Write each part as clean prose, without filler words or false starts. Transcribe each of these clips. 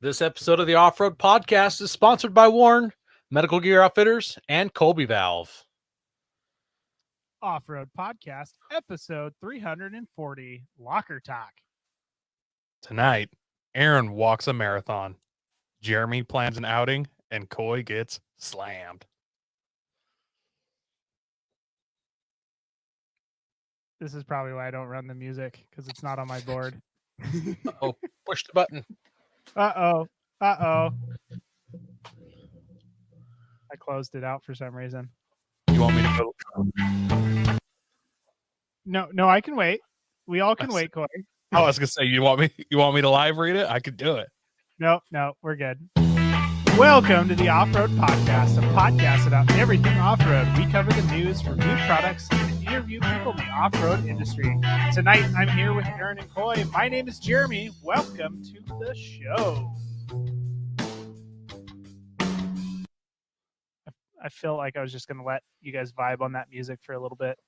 This episode of the Off-Road Podcast is sponsored by Warren, Medical Gear Outfitters, and Colby Valve. Off-Road Podcast, episode 340, Locker Talk. Tonight, Aaron walks a marathon. Jeremy plans an outing, and Coy gets slammed. This is probably why I don't run the music, because it's not on my board. Oh, push the button. Uh-oh. I closed it out for some reason. You want me to go? No, I can wait. We all can wait, Coy. I was gonna say, you want me to live read it? I could do it. No, we're good. Welcome to the Off-Road Podcast, a podcast about everything off-road. We cover the news, review products, and interview people in the off-road industry. Tonight, I'm here with Aaron and Coy. My name is Jeremy. Welcome to the show. I feel like I was just going to let you guys vibe on that music for a little bit.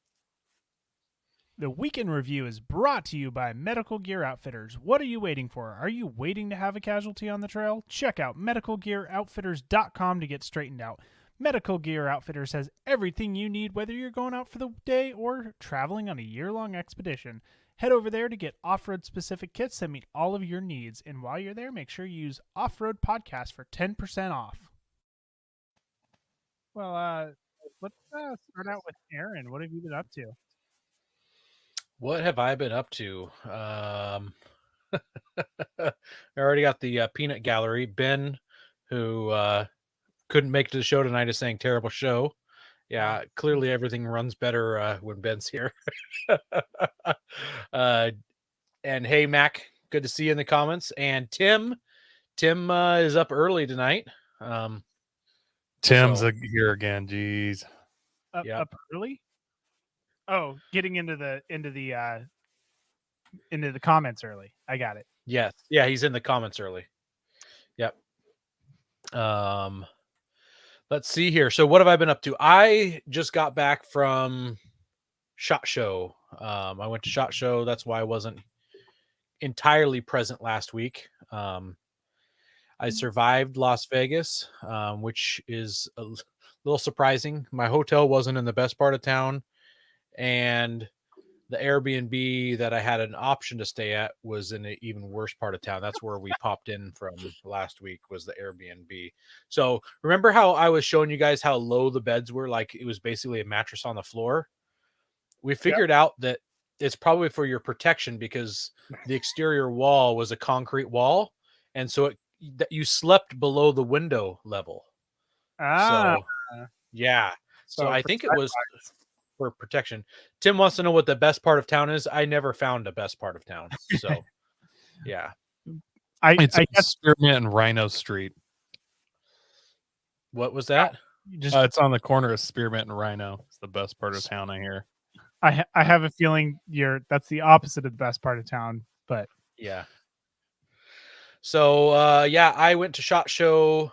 The Weekend Review is brought to you by Medical Gear Outfitters. What are you waiting for? Are you waiting to have a casualty on the trail? Check out medicalgearoutfitters.com to get straightened out. Medical Gear Outfitters has everything you need, whether you're going out for the day or traveling on a year-long expedition. Head over there to get off-road specific kits that meet all of your needs. And while you're there, make sure you use Off-Road Podcast for 10% off. Well, let's start out with Aaron. What have you been up to? What have I been up to? I already got the peanut gallery. Ben, who couldn't make it to the show tonight, is saying terrible show. Yeah, clearly everything runs better when Ben's here. And hey, Mac, good to see you in the comments. And Tim is up early tonight. Tim's here again. Jeez. Up early? Oh, getting into the comments early. I got it. Yes. Yeah, he's in the comments early. Yep. Let's see here. So what have I been up to? I just got back from SHOT Show. I went to SHOT Show. That's why I wasn't entirely present last week. I survived Las Vegas, which is a little surprising. My hotel wasn't in the best part of town, and the Airbnb that I had an option to stay at was in an even worse part of town. That's where we popped in from last week, was the Airbnb. So remember how I was showing you guys how low the beds were? Like it was basically a mattress on the floor. We figured out that it's probably for your protection because the exterior wall was a concrete wall. And so that you slept below the window level. So, yeah. So I think it was for protection. Tim wants to know what the best part of town is. I never found a best part of town. So, yeah. I guess Spearmint and Rhino Street. What was that? It's on the corner of Spearmint and Rhino. It's the best part of town, I hear. I have a feeling that's the opposite of the best part of town, but yeah. So, I went to SHOT Show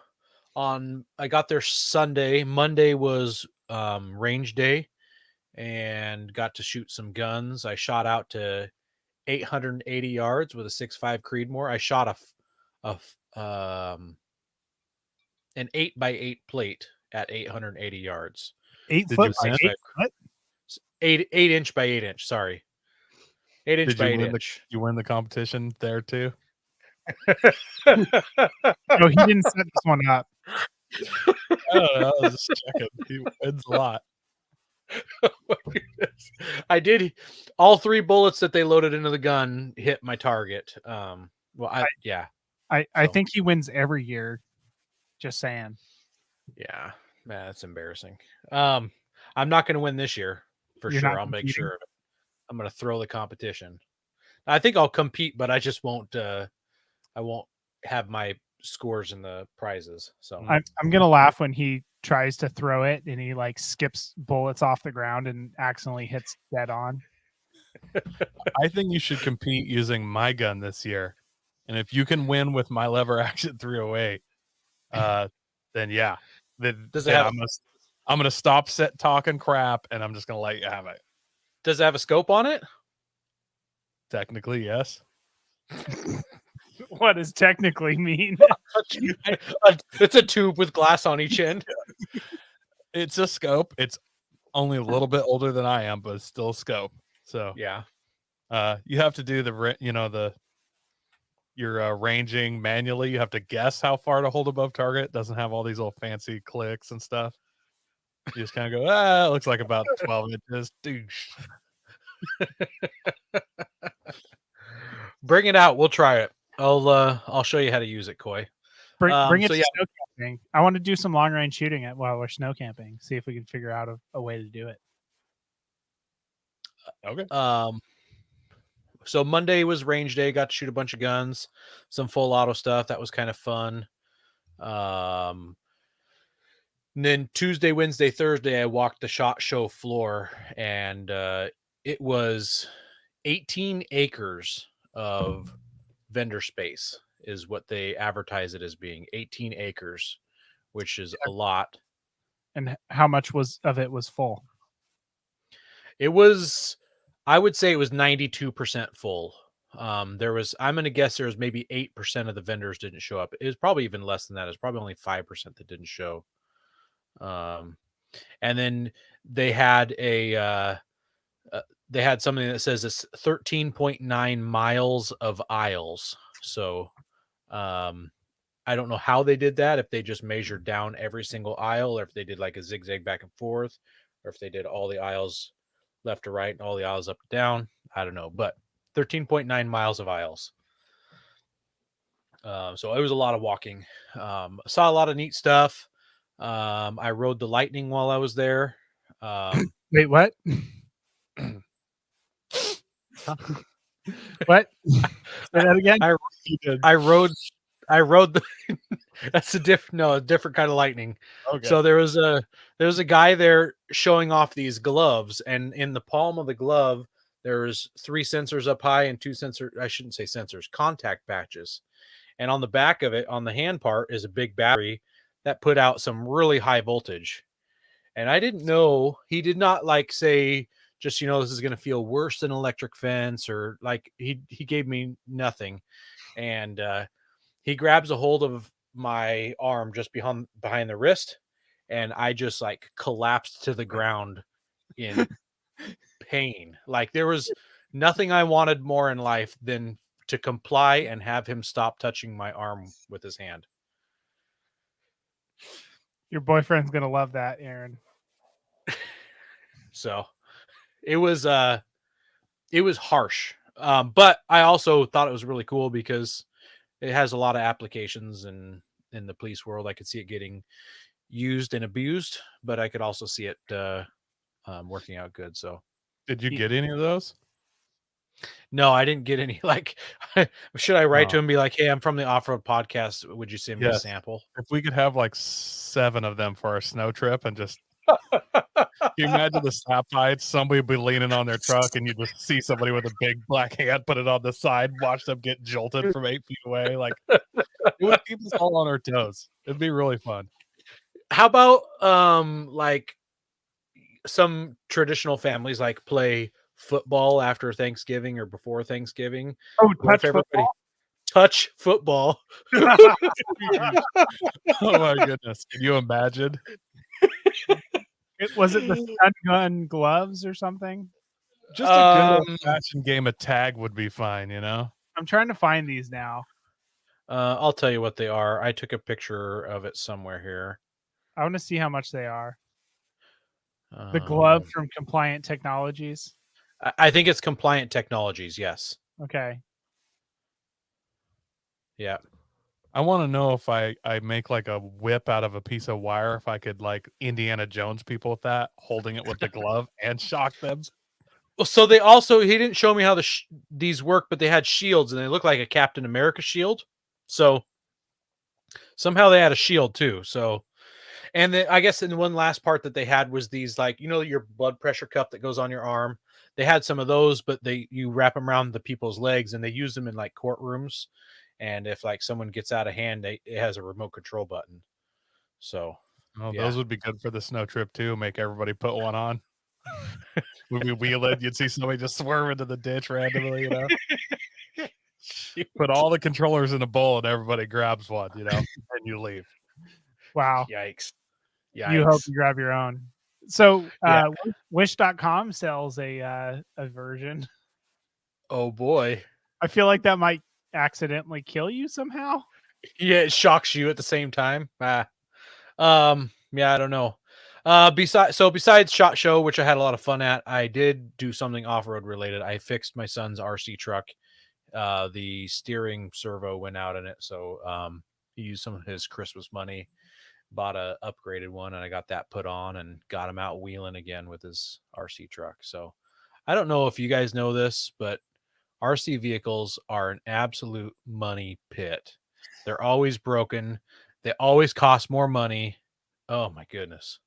I got there Sunday. Monday was range day and got to shoot some guns. I shot out to 880 yards with a 6.5 Creedmoor. I shot an 8x8 plate at 880 yards. 8 foot by 8 foot? 8 inch by 8 inch. Sorry. 8 inch by 8 inch. You win the competition there too? No, he didn't set this one up. I was just checking. He wins a lot. I did. All 3 bullets that they loaded into the gun hit my target. I think he wins every year. Just saying. Yeah, man, that's embarrassing. I'm not going to win this year for sure. I'll make sure of it. I'm going to throw the competition. I think I'll compete, but I just won't. I won't have my scores in the prizes. So I'm gonna laugh when he tries to throw it and he like skips bullets off the ground and accidentally hits dead on. I think you should compete using my gun this year, and if you can win with my lever action 308, then yeah. I'm gonna stop talking crap and I'm just gonna let you have it. Does it have a scope on it? Technically, yes. What does technically mean? It's a tube with glass on each end. It's a scope. It's only a little bit older than I am, but it's still a scope. So Yeah. you have to do you're ranging manually. You have to guess how far to hold above target. It doesn't have all these little fancy clicks and stuff. You just kind of go, it looks like about 12 inches. Douche. Bring it out. We'll try it. I'll show you how to use it, Coy. Bring it so to yeah. snow camping. I want to do some long range shooting while we're snow camping. See if we can figure out a way to do it. Okay. So Monday was range day. Got to shoot a bunch of guns, some full auto stuff. That was kind of fun. And then Tuesday, Wednesday, Thursday, I walked the SHOT Show floor, and it was 18 acres of vendor space is what they advertise it as being. 18 acres, which is a lot. And how much of it was full? It was, I would say it was 92% full. I'm going to guess there was maybe 8% of the vendors didn't show up. It was probably even less than that. It's probably only 5% that didn't show. And then they had they had something that says it's 13.9 miles of aisles. So, I don't know how they did that. If they just measured down every single aisle, or if they did like a zigzag back and forth, or if they did all the aisles left to right and all the aisles up and down. I don't know, but 13.9 miles of aisles. So it was a lot of walking. Saw a lot of neat stuff. I rode the Lightning while I was there. Wait, what? What? Say that again. I rode the that's a different kind of Lightning. Okay. So there was a guy there showing off these gloves, and in the palm of the glove there's 3 sensors up high and 2 contact patches. And on the back of it, on the hand part, is a big battery that put out some really high voltage. And I didn't know, he did not like say just, this is going to feel worse than electric fence, or like he gave me nothing. And he grabs a hold of my arm just behind the wrist, and I just like collapsed to the ground in pain. Like there was nothing I wanted more in life than to comply and have him stop touching my arm with his hand. Your boyfriend's gonna love that, Aaron. So it was harsh. But I also thought it was really cool because it has a lot of applications in the police world. I could see it getting used and abused, but I could also see it working out good. So did you get any of those? No, I didn't get any. Like, should I write to him and be like, hey, I'm from the Off-Road Podcast. Would you send me a sample? If we could have like 7 of them for our snow trip, and just can you imagine the snap fights? Somebody would be leaning on their truck, and you just see somebody with a big black hand put it on the side, watch them get jolted from 8 feet away. Like, it would keep us all on our toes. It'd be really fun. How about like some traditional families like play football after Thanksgiving or before Thanksgiving? Oh, touch football. Oh my goodness. Can you imagine? Was it the stun gun gloves or something? Just a good old-fashioned game of tag would be fine, I'm trying to find these now. I'll tell you what they are. I took a picture of it somewhere here. I want to see how much they are. The glove from Compliant Technologies. I think it's Compliant Technologies, yes. Okay. Yeah. I want to know if I make like a whip out of a piece of wire, if I could like Indiana Jones people with that, holding it with the glove and shock them. Well, so he didn't show me how these work, but they had shields and they look like a Captain America shield. So somehow they had a shield too. So, and then I guess in one last part that they had was these, like, your blood pressure cuff that goes on your arm. They had some of those, but you wrap them around the people's legs, and they use them in like courtrooms. And if like someone gets out of hand, it has a remote control button. So, those would be good for the snow trip too. Make everybody put one on. We'd be wheeling. You'd see somebody just swerve into the ditch randomly, Put all the controllers in a bowl and everybody grabs one, and you leave. Wow. Yikes. You hope you grab your own. So Yeah. Wish.com sells a version. Oh boy. I feel like that might accidentally kill you somehow. Yeah, it shocks you at the same time. Yeah, I don't know. Besides SHOT Show, which I had a lot of fun at, I did do something off-road related. I fixed my son's RC truck. The steering servo went out in it, so he used some of his Christmas money, bought a upgraded one, and I got that put on and got him out wheeling again with his RC truck. So I don't know if you guys know this, but RC vehicles are an absolute money pit. They're always broken. They always cost more money. Oh my goodness.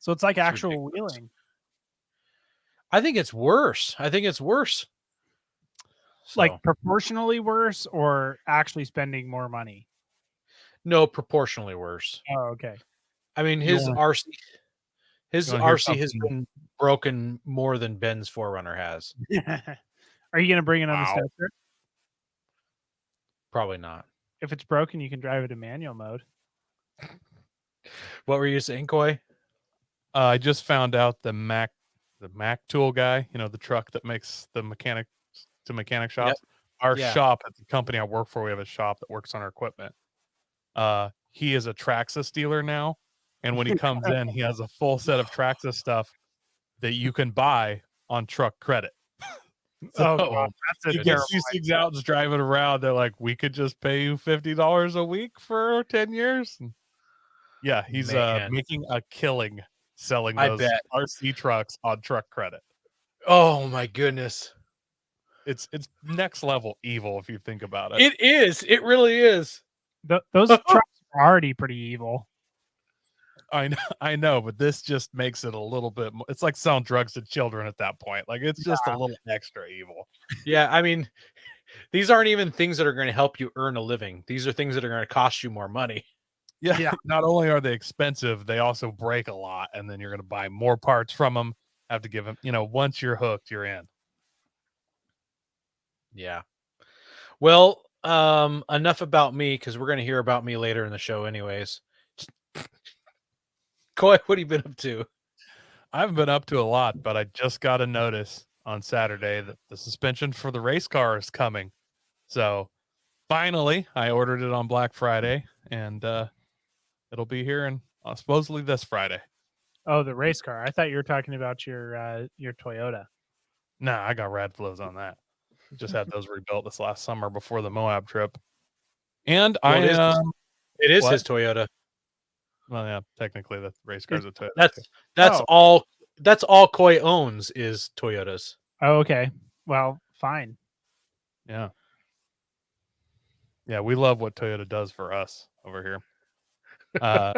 So it's like It's actual ridiculous. wheeling. I think it's worse. Like So, proportionally worse or actually spending more money? no, proportionally worse. Oh, okay. I mean, You his wanna- RC you wanna hear has something? been broken more than Ben's 4Runner has. Are you going to bring it on the Wow. snow trip? Probably not. If it's broken, you can drive it in manual mode. What were you saying, Coy? I just found out the Mac tool guy, the truck that makes the mechanic shops. Our Yeah. shop at the company I work for, we have a shop that works on our equipment. He is a Traxxas dealer now, and when he comes in, he has a full set of Traxxas stuff that you can buy on truck credit. Oh, God, that's he a gets terrible these things out and just driving around. They're like, we could just pay you $50 a week for 10 years. And yeah, he's Man. making a killing selling I those bet. RC trucks on truck credit. Oh my goodness. It's next level evil if you think about it. It is. It really is. Those trucks are already pretty evil. I know, but this just makes it a little bit more. It's like selling drugs to children at that point. Like it's just a little extra evil. Yeah, I mean, these aren't even things that are going to help you earn a living. These are things that are going to cost you more money. Yeah. Not only are they expensive, they also break a lot, and then you're going to buy more parts from them. Have to give them, once you're hooked, you're in. Yeah. Well, enough about me, because we're going to hear about me later in the show anyways. Coy, what have you been up to? I haven't been up to a lot, but I just got a notice on Saturday that the suspension for the race car is coming. So finally, I ordered it on Black Friday, and it'll be here and supposedly this Friday. Oh, the race car. I thought you were talking about your Toyota. Nah, I got rad flows on that. Just had those rebuilt this last summer before the Moab trip. And Well, it is what? his Toyota. Well, yeah, technically the race car's a Toyota. That's Oh. all Coy owns is Toyotas. Oh, okay. Well, fine. Yeah. Yeah, we love what Toyota does for us over here. I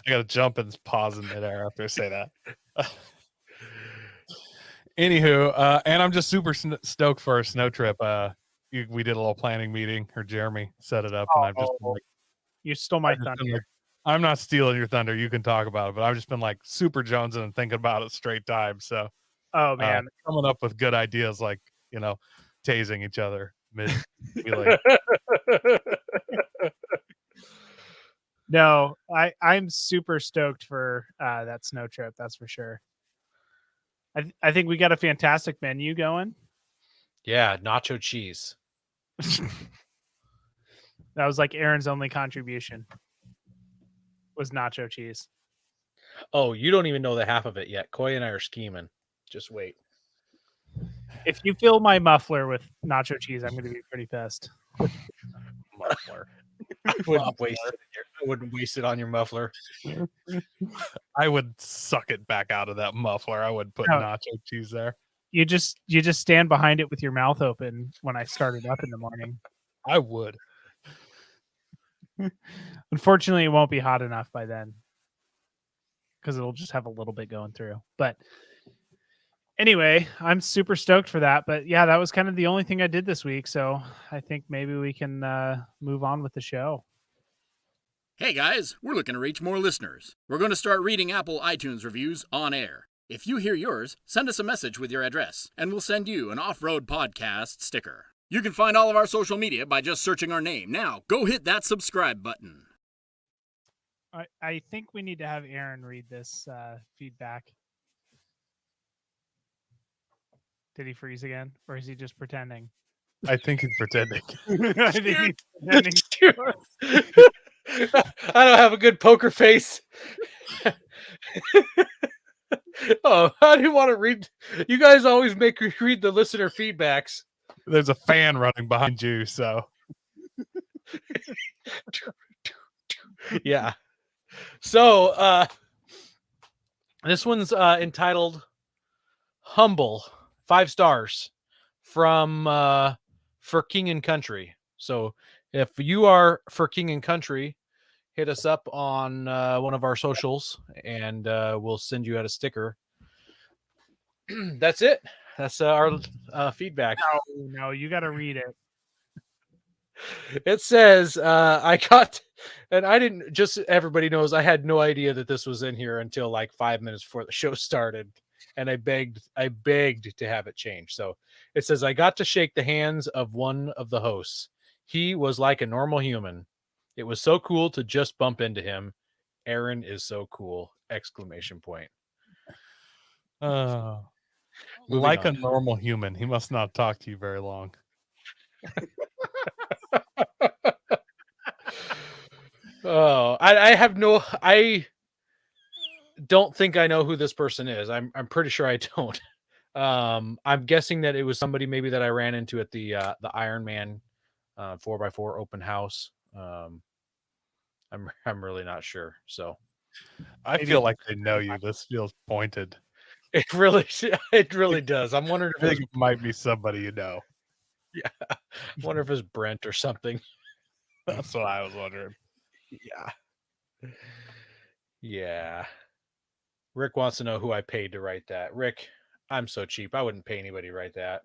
got to jump and pause in midair after I say that. Anywho, and I'm just super stoked for our snow trip. We did a little planning meeting, or Jeremy set it up, and I've just been like, you stole my thunder. I'm not stealing your thunder. You can talk about it, but I've just been like super jonesing and thinking about it straight time. So, oh man, coming up with good ideas like tasing each other mid melee. No, I'm super stoked for that snow trip. That's for sure. I think we got a fantastic menu going. Yeah, nacho cheese. That was like Aaron's only contribution. Was nacho cheese. Oh, you don't even know the half of it yet. Coy and I are scheming. Just wait. If you fill my muffler with nacho cheese, I'm going to be pretty pissed. Muffler. I wouldn't waste it on your muffler. I would suck it back out of that muffler. I would put nacho cheese there. You just stand behind it with your mouth open when I start it up in the morning. I would. Unfortunately, it won't be hot enough by then because it'll just have a little bit going through. But anyway, I'm super stoked for that. But yeah, that was kind of the only thing I did this week. So I think maybe we can move on with the show. Hey guys, we're looking to reach more listeners. We're going to start reading Apple iTunes reviews on air. If you hear yours, send us a message with your address, and we'll send you an Off-Road Podcast sticker. You can find all of our social media by just searching our name. Now, go hit that subscribe button. I think we need to have Aaron read this feedback. Did he freeze again, or is he just pretending? I think he's pretending. I think he's pretending. I don't have a good poker face. Oh, I didn't want to read. You guys always make me read the listener feedbacks. There's a fan running behind you, so Yeah. So this one's entitled Humble, 5 stars from For King and Country. So if you are For King and Country, hit us up on one of our socials and we'll send you out a sticker. That's it. That's our feedback. No, you got to read it. It says, I got, and I didn't, just everybody knows, I had no idea that this was in here until like 5 minutes before the show started. And I begged to have it changed. So it says, I got to shake the hands of one of the hosts. He was like a normal human. It was so cool to just bump into him. Aaron is so cool! ! Like a normal human. He must not talk to you very long. Oh, I don't think I know who this person is. I'm pretty sure I don't. I'm guessing that it was somebody maybe that I ran into at the Iron Man 4x4 open house. I'm really not sure. So I feel like they know you. This feels pointed. it really does. I'm wondering I think it might be somebody you know. Yeah, I wonder if it's Brent or something. That's what I was wondering. Yeah. Rick wants to know who I paid to write that. Rick, I'm so cheap. I wouldn't pay anybody to write that.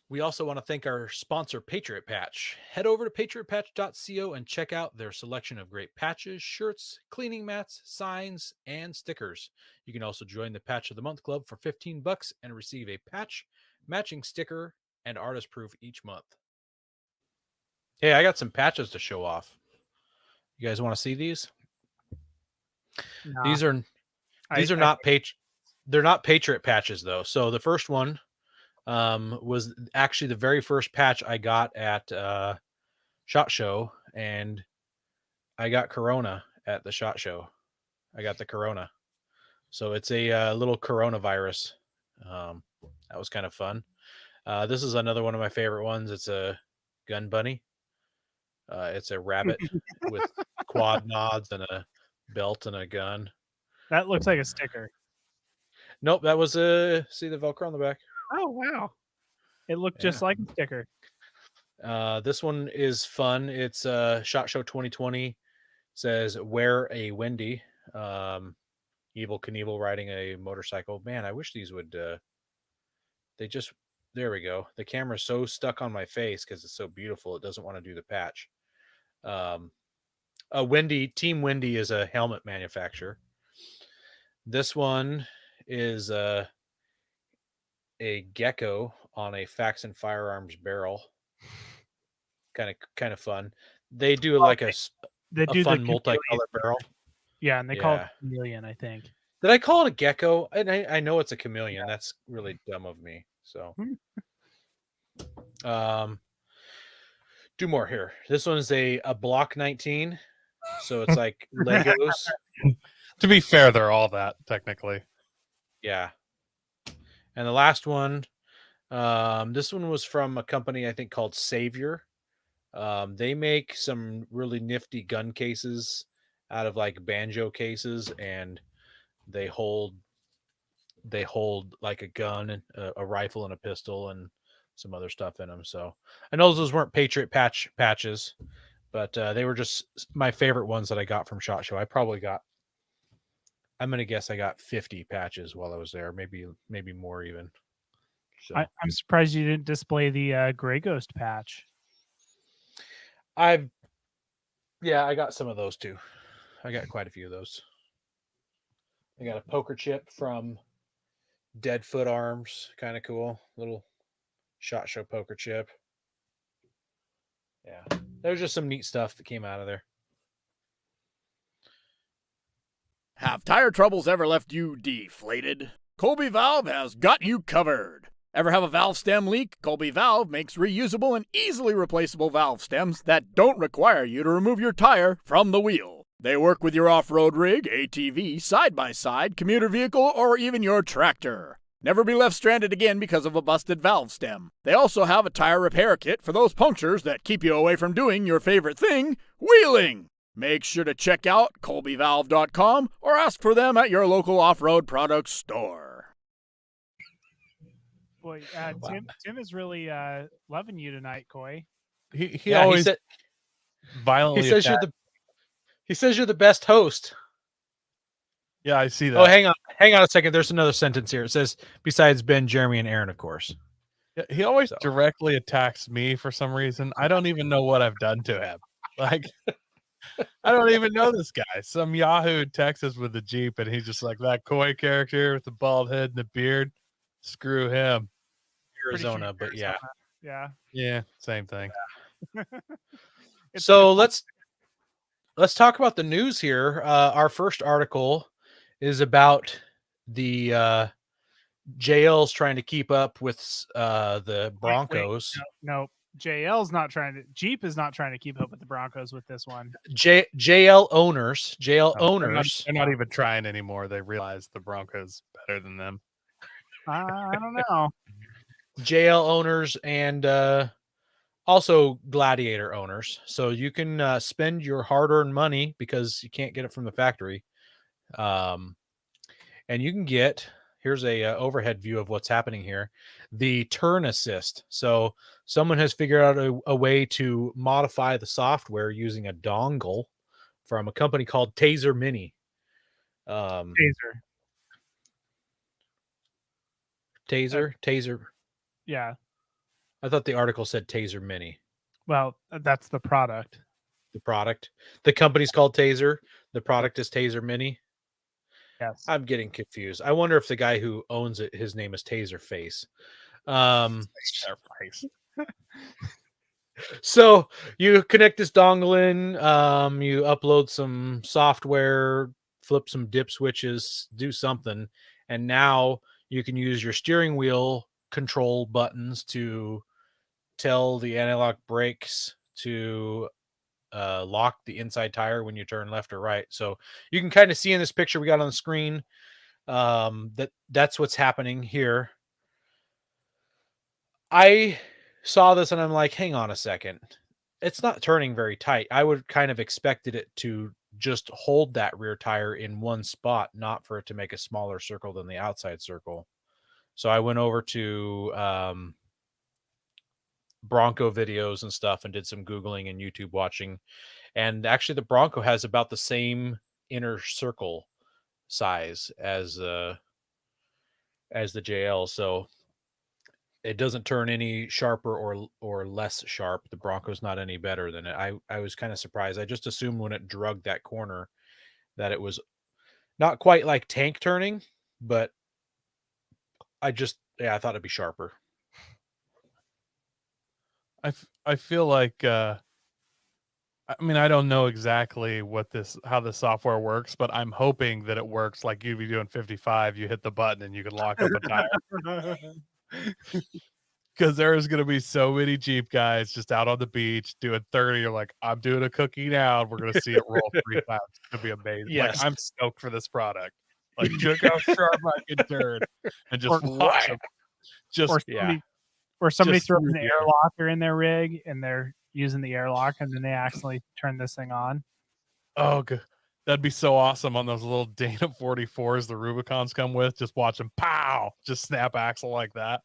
We also want to thank our sponsor, Patriot Patch. Head over to patriotpatch.co and check out their selection of great patches, shirts, cleaning mats, signs, and stickers. You can also join the Patch of the Month Club for $15 and receive a patch, matching sticker, and artist proof each month. Hey, I got some patches to show off. You guys want to see these? Nah. These are not they're not Patriot patches though. So the first one was actually the very first patch I got at SHOT Show, and I got Corona at the SHOT Show. I got the Corona. So it's a little coronavirus. That was kind of fun. This is another one of my favorite ones. It's a gun bunny. It's a rabbit with quad nods and a belt and a gun. That looks like a sticker. Nope, that was see the Velcro on the back. Oh wow, it looked just like a sticker. This one is fun. It's SHOT Show 2020. Says wear a Wendy. Evil Knievel riding a motorcycle. Man, I wish these would. There we go. The camera's so stuck on my face because it's so beautiful. It doesn't want to do the patch. Team Wendy is a helmet manufacturer. This one is a gecko on a Fax and Firearms barrel. Kind of fun. They do like a fun multicolored barrel. Yeah, and they call it chameleon, I think. Did I call it a gecko? And I know it's a chameleon. Yeah. That's really dumb of me. So, do more here. This one's a Block 19. So it's like Legos. To be fair, they're all that technically. Yeah. And the last one, this one was from a company I think called Savior. They make some really nifty gun cases out of like banjo cases, and they hold like a gun and a rifle and a pistol and some other stuff in them. So I know those weren't Patriot patches, but they were just my favorite ones that I got from SHOT Show. I'm going to guess I got 50 patches while I was there, maybe more even. So I'm surprised you didn't display the Gray Ghost patch. I got some of those too. I got quite a few of those. I got a poker chip from Dead Foot Arms, kind of cool. Little SHOT Show poker chip. Yeah, there's just some neat stuff that came out of there. Have tire troubles ever left you deflated? Colby Valve has got you covered. Ever have a valve stem leak? Colby Valve makes reusable and easily replaceable valve stems that don't require you to remove your tire from the wheel. They work with your off-road rig, ATV, side-by-side, commuter vehicle, or even your tractor. Never be left stranded again because of a busted valve stem. They also have a tire repair kit for those punctures that keep you away from doing your favorite thing, wheeling. Make sure to check out colbyvalve.com or ask for them at your local off-road products store. Boy, Tim is really loving you tonight, Coy. He always violently. He says you're the best host. Yeah, I see that. Oh, hang on a second. There's another sentence here. It says, besides Ben, Jeremy, and Aaron, of course. Yeah, he always directly attacks me for some reason. I don't even know what I've done to him. Like, I don't even know this guy. Some Yahoo Texas with the Jeep, and he's just like that Coy character with the bald head and the beard. Screw him. Arizona, but yeah. Yeah, same thing. Yeah. So let's talk about the news here. Our first article is about the JL's trying to keep up with the Broncos. No, JL's not trying to. Jeep is not trying to keep up with the Broncos with this one. JL owners. They're not even trying anymore. They realize the Broncos better than them. I don't know. JL owners and also Gladiator owners. So you can spend your hard-earned money because you can't get it from the factory. And you can get, here's a overhead view of what's happening here, the turn assist. So someone has figured out a way to modify the software using a dongle from a company called Taser Mini. Taser. Yeah. I thought the article said Taser Mini. Well, that's the product. The company's called Taser. The product is Taser Mini. Yes. I'm getting confused. I wonder if the guy who owns it, his name is Taser Face. So you connect this dongle in, you upload some software, flip some dip switches, do something, and now you can use your steering wheel control buttons to tell the anti-lock brakes to lock the inside tire when you turn left or right. So you can kind of see in this picture we got on the screen that's what's happening here. I saw this and I'm like, hang on a second. It's not turning very tight. I would kind of expected it to just hold that rear tire in one spot, not for it to make a smaller circle than the outside circle. So I went over to Bronco videos and stuff and did some Googling and YouTube watching. And actually the Bronco has about the same inner circle size as the JL. So it doesn't turn any sharper or less sharp. The Bronco's not any better than it. I was kind of surprised. I just assumed when it drugged that corner that it was not quite like tank turning, but I thought it'd be sharper. I feel like I mean, I don't know exactly how the software works, but I'm hoping that it works like you'd be doing 55, you hit the button and you can lock up a tire. Because there's going to be so many Jeep guys just out on the beach doing 30. You're like, I'm doing a cookie now. And we're going to see it roll 3 times. It's going to be amazing. Yes. Like, I'm stoked for this product. Like, look how sharp I can turn. And just watch them. Or somebody throws an air locker in their rig and they're using the airlock and then they accidentally turn this thing on. Oh, good. That'd be so awesome on those little Dana 44s the Rubicons come with. Just watch them, pow, just snap axle like that.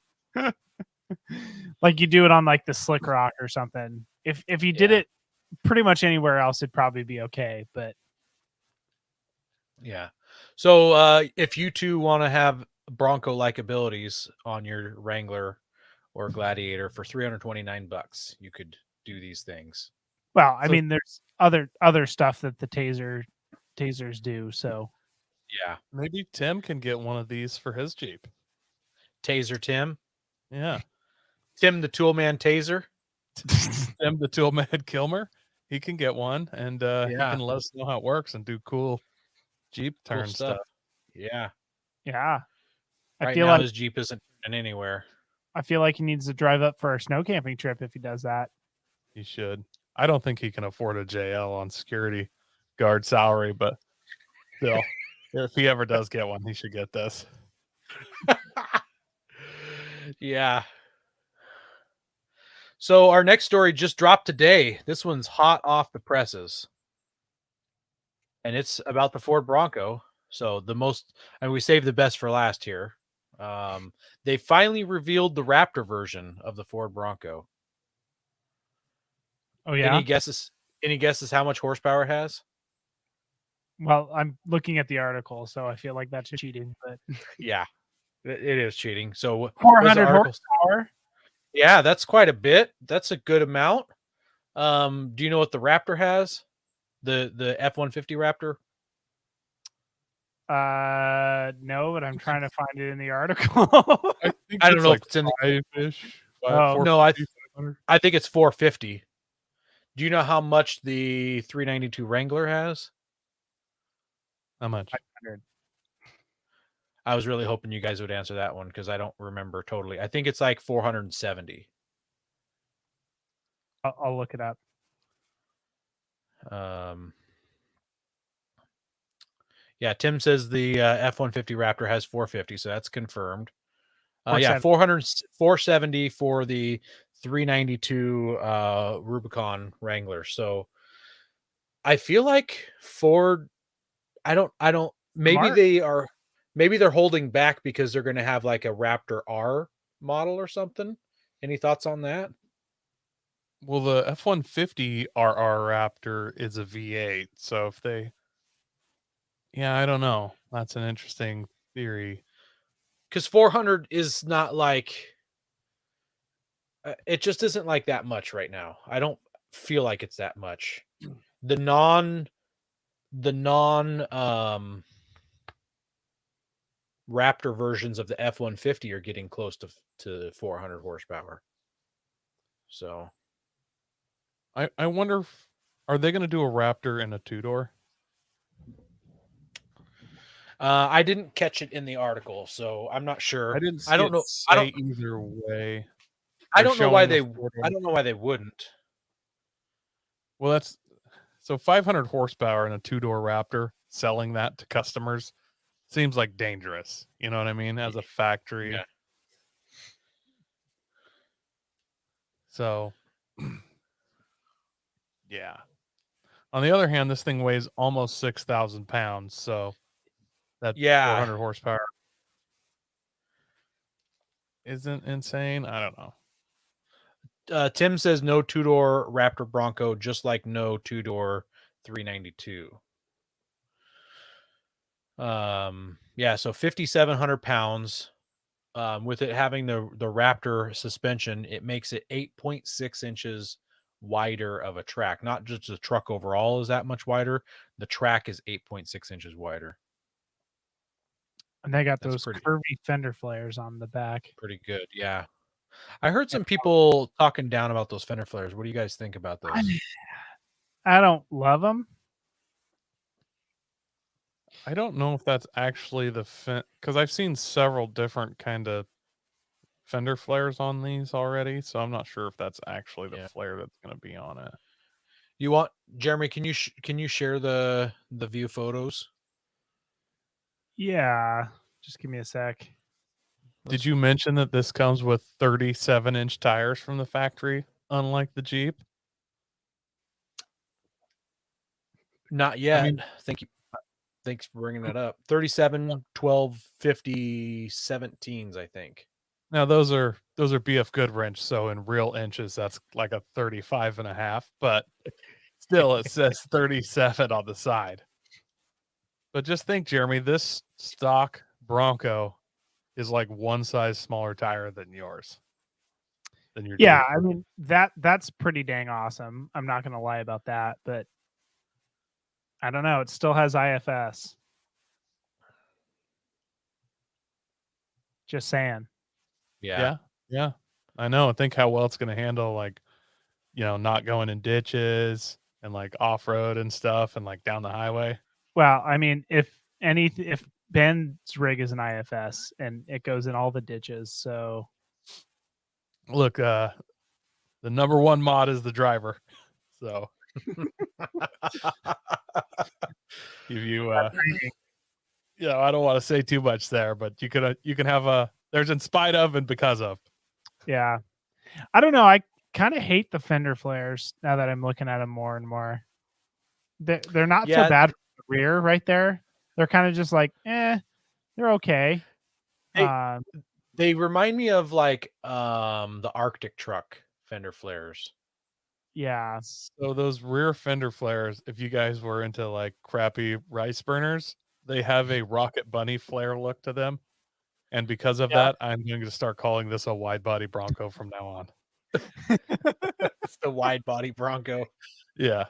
Like you do it on like the Slick Rock or something. If you did it pretty much anywhere else, it'd probably be okay. But yeah. So if you two want to have Bronco-like abilities on your Wrangler or Gladiator for $329, you could do these things. Well, I mean, there's other stuff that the tasers do. So Yeah. Maybe Tim can get one of these for his Jeep. Taser Tim. Yeah. Tim the Toolman Taser. Tim the Toolman Kilmer. He can get one, and he Yeah. can let us know how it works and do cool Jeep Cool turn stuff. Yeah. Yeah. Right feel now like his Jeep isn't turning anywhere. I feel like he needs to drive up for a snow camping trip if he does that. He should. I don't think he can afford a JL on security guard salary, but still, if he ever does get one, he should get this. Yeah. So our next story just dropped today. This one's hot off the presses. And it's about the Ford Bronco. So and we saved the best for last here. They finally revealed the Raptor version of the Ford Bronco. Oh yeah. Any guesses how much horsepower it has? Well, I'm looking at the article, so I feel like that's cheating. But Yeah, it is cheating. So 400 horsepower. Yeah, that's quite a bit. That's a good amount. Do you know what the Raptor has? The F-150 Raptor? No, but I'm trying to find it in the article. I don't know if it's in the five-ish. No, I think it's 450. Do you know how much the 392 Wrangler has? How much? 500. I was really hoping you guys would answer that one because I don't remember totally. I think it's like 470. I'll look it up. Yeah, Tim says the F-150 Raptor has 450, so that's confirmed. Yeah, 470 for the 392 Rubicon Wrangler. So I feel like Ford, maybe they're holding back because they're going to have like a Raptor R model or something. Any thoughts on that? Well, the F-150 RR Raptor is a V8, so if they... Yeah, I don't know. That's an interesting theory. Because 400 is not like... it just isn't like that much right now. I don't feel like it's that much. The non Raptor versions of the F-150 are getting close to 400 horsepower. So I wonder are they going to do a Raptor in a two-door? I didn't catch it in the article, so I'm not sure. I didn't see I don't know. either way. I don't know why they wouldn't. Well, that's so 500 horsepower in a two-door Raptor. Selling that to customers seems like dangerous. You know what I mean? As a factory. Yeah. So, yeah. On the other hand, this thing weighs almost 6,000 pounds. So that 400 horsepower isn't insane. I don't know. Tim says no two-door Raptor Bronco, just like no two-door 392. Yeah, so 5,700 pounds. With it having the Raptor suspension, it makes it 8.6 inches wider of a track. Not just the truck overall is that much wider. The track is 8.6 inches wider. And they got those curvy fender flares on the back. Pretty good, yeah. I heard some people talking down about those fender flares. What do you guys think about those? I don't love them. I don't know if that's actually the because I've seen several different kind of fender flares on these already, so I'm not sure if that's actually the flare that's going to be on it. You want Jeremy? Can you share the view photos? Yeah, just give me a sec. Did you mention that this comes with 37-inch tires from the factory, unlike the Jeep? Not yet. I mean, thank you. Thanks for bringing that up. 37, 12, 50, 17s, I think. Now those are BF Goodwrench, so in real inches that's like a 35.5, but still it says 37 on the side. But just think, Jeremy, this stock Bronco is like one size smaller tire than yours. Than your Jeep. I mean that's pretty dang awesome. I'm not gonna lie about that, but I don't know. It still has IFS. Just saying. Yeah. Yeah. I know. Think how well it's going to handle, like, not going in ditches and like off road and stuff and like down the highway. Well, I mean, if Ben's rig is an IFS and it goes in all the ditches, so Look, the number one mod is the driver. So if you I don't want to say too much there, but you can have there's in spite of and because of. yeah. I don't know. I kind of hate the fender flares now that I'm looking at them more and more. They're not so bad for the rear right there. They're kind of just like, they're okay. They remind me of like the Arctic truck fender flares. Yeah. So those rear fender flares, if you guys were into like crappy rice burners, they have a Rocket Bunny flare look to them. And because of that, I'm going to start calling this a wide body Bronco from now on. It's the wide body Bronco. Yeah.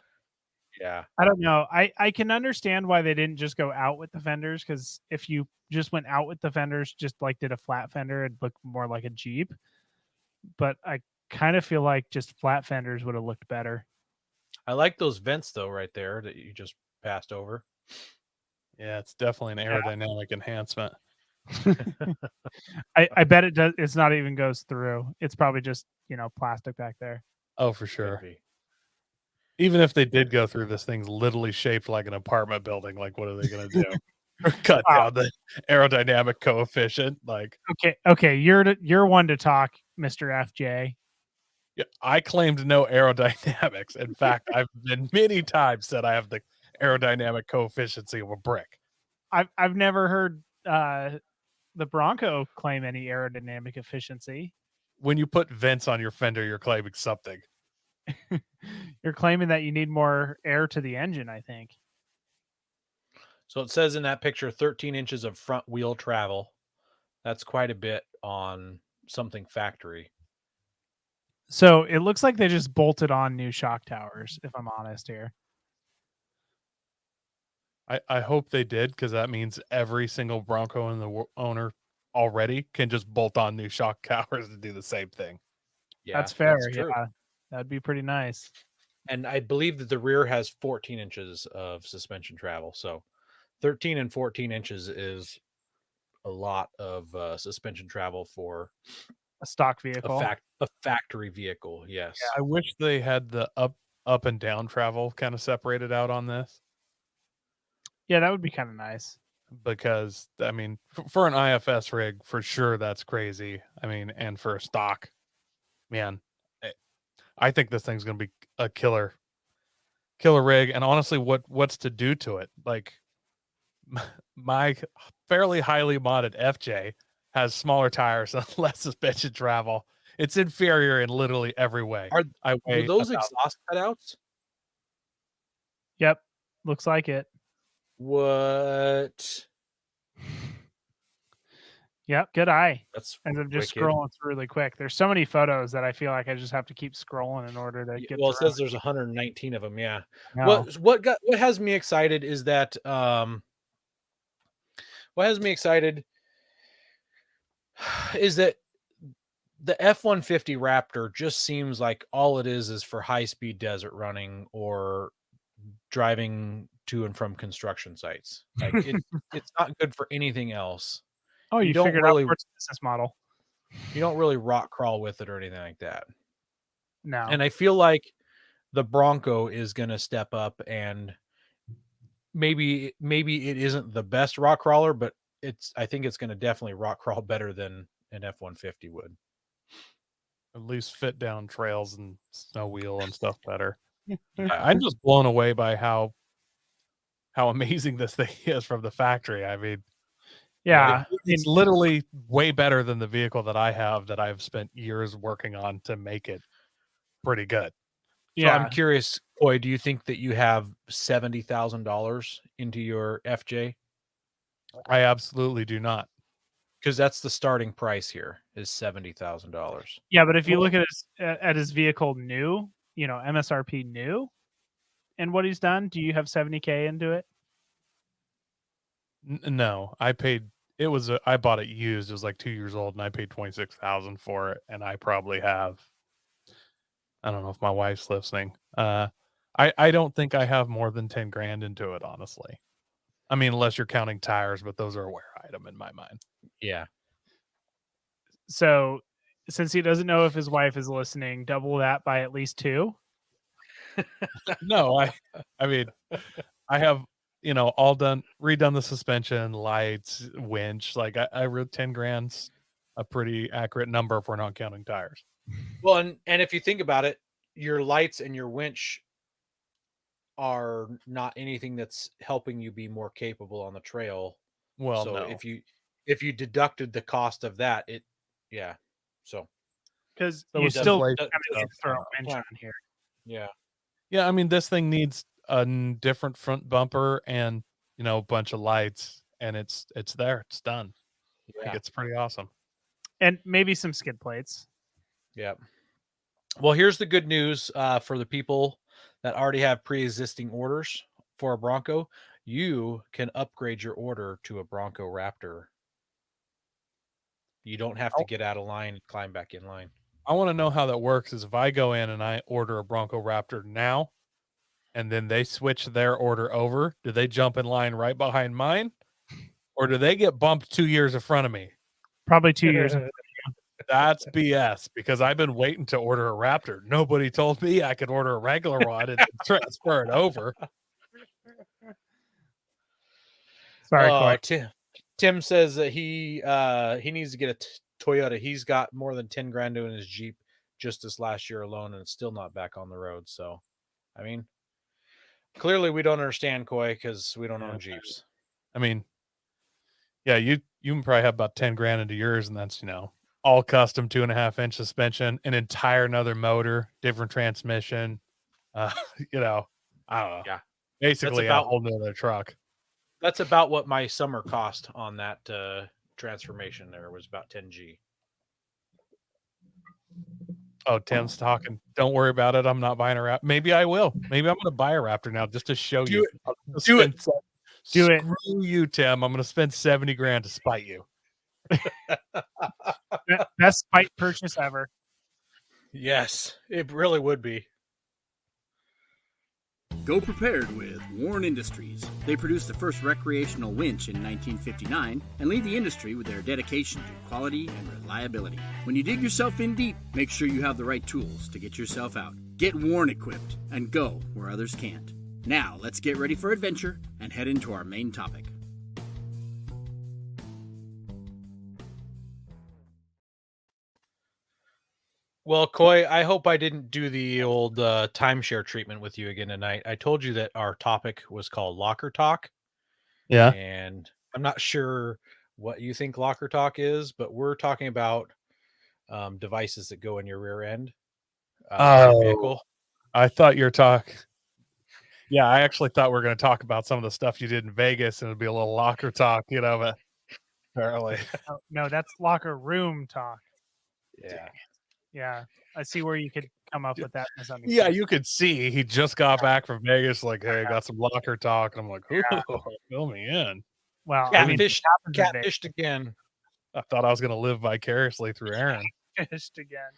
Yeah. I don't know. I can understand why they didn't just go out with the fenders, because if you just went out with the fenders, just like did a flat fender, it'd look more like a Jeep. But I kind of feel like just flat fenders would have looked better. I like those vents though, right there that you just passed over. Yeah, it's definitely an aerodynamic enhancement. I bet it does. It's not even goes through. It's probably just, plastic back there. Oh, for sure. Even if they did go through, this thing's literally shaped like an apartment building. Like, what are they going to do? Cut down the aerodynamic coefficient. Like, okay, you're one to talk, Mr. FJ. Yeah, I claimed no aerodynamics. In fact, I've been many times said I have the aerodynamic coefficiency of a brick. I've never heard the Bronco claim any aerodynamic efficiency. When you put vents on your fender, you're claiming something. You're claiming that you need more air to the engine, I think. So it says in that picture 13 inches of front wheel travel. That's quite a bit on something factory. So it looks like they just bolted on new shock towers, if I'm honest here. I hope they did, because that means every single Bronco and the owner already can just bolt on new shock towers to do the same thing. Yeah, that's fair. Yeah, that'd be pretty nice. And I believe that the rear has 14 inches of suspension travel. So 13 and 14 inches is a lot of suspension travel for a stock vehicle, a factory vehicle. Yes. Yeah, I wish they had the up and down travel kind of separated out on this. Yeah, that would be kind of nice. Because, I mean, for an IFS rig, for sure, that's crazy. I mean, and for a stock, man, I think this thing's going to be a killer rig. And honestly, what's to do to it? Like, my fairly highly modded FJ has smaller tires and less suspension travel. It's inferior in literally every way. Are those exhaust cutouts? Yep, looks like it. What? Yep, good eye. That's and I'm just scrolling through really quick. There's so many photos that I feel like I just have to keep scrolling in order to get. Well, it says there's 119 of them. Yeah. No. What has me excited is that what has me excited is that the F-150 Raptor just seems like all it is for high-speed desert running or driving to and from construction sites. Like it's not good for anything else. Oh, you don't really out business model. You don't really rock crawl with it or anything like that. No. And I feel like the Bronco is going to step up, and maybe it isn't the best rock crawler, but I think it's going to definitely rock crawl better than an F-150 would. At least fit down trails and snow wheel and stuff better. I'm just blown away by how amazing this thing is from the factory. I mean, yeah, it's literally way better than the vehicle that I have that I've spent years working on to make it pretty good. So I'm curious, Coy, do you think that you have $70,000 into your FJ? I absolutely do not. Because that's the starting price here is $70,000. Yeah, but if you look at his vehicle new, MSRP new, and what he's done, do you have $70K into it? No, I paid it was I bought it used. It was like 2 years old, and I paid $26,000 for it. And I probably have, I don't know if my wife's listening. I don't think I have more than 10 grand into it, honestly. I mean, unless you're counting tires, but those are a wear item in my mind. Yeah. So, since he doesn't know if his wife is listening, double that by at least 2. No, I mean, I have, all redone the suspension, lights, winch. Like I wrote 10 grand's a pretty accurate number if we're not counting tires. Well, and if you think about it, your lights and your winch are not anything that's helping you be more capable on the trail. Well, so no. if you deducted the cost of that, so because So you it's still inflation kind of stuff. throw a winch on here. Yeah, I mean, this thing needs a different front bumper and, a bunch of lights, and it's there. It's done. Like, it's pretty awesome. And maybe some skid plates. Yeah. Well, here's the good news for the people that already have pre-existing orders for a Bronco. You can upgrade your order to a Bronco Raptor. You don't have to get out of line and climb back in line. I want to know how that works. Is if I go in and I order a Bronco Raptor now, and then they switch their order over, do they jump in line right behind mine, or do they get bumped 2 years in front of me? Probably 2 years. That's BS, because I've been waiting to order a Raptor. Nobody told me I could order a regular one and transfer it over. Sorry, Corey. Tim says that he needs to get a Toyota. He's got more than 10 grand in his Jeep just this last year alone, and it's still not back on the road. So, I mean, clearly we don't understand, Coy, because we don't own Jeeps. I mean, yeah, you can probably have about 10 grand into yours, and that's, all custom 2.5-inch suspension, an entire another motor, different transmission. I don't know. Yeah. Basically a whole nother truck. That's about what my summer cost on that transformation there was, about 10G. Oh, Tim's talking. Don't worry about it. I'm not buying a Raptor. Maybe I will. Maybe I'm going to buy a Raptor now just to show you. Do it. Do it. Screw you, Tim. I'm going to spend 70 grand to spite you. Best spite purchase ever. Yes, it really would be. Go prepared with Warren Industries. They produced the first recreational winch in 1959 and lead the industry with their dedication to quality and reliability. When you dig yourself in deep, make sure you have the right tools to get yourself out. Get Warren equipped and go where others can't. Now, let's get ready for adventure and head into our main topic. Well, Coy, I hope I didn't do the old timeshare treatment with you again tonight. I told you that our topic was called Locker Talk. Yeah. And I'm not sure what you think Locker Talk is, but we're talking about devices that go in your rear end of your vehicle. I thought you were talking. Yeah, I actually thought we were going to talk about some of the stuff you did in Vegas, and it'd be a little locker talk, but apparently. No, that's locker room talk. Yeah. Yeah, I see where you could come up with that. Yeah, you could see he just got back from Vegas. Like, hey, I got some locker talk, and I'm like, fill me in. Well, catfished again. I thought I was going to live vicariously through Aaron. Catfished again.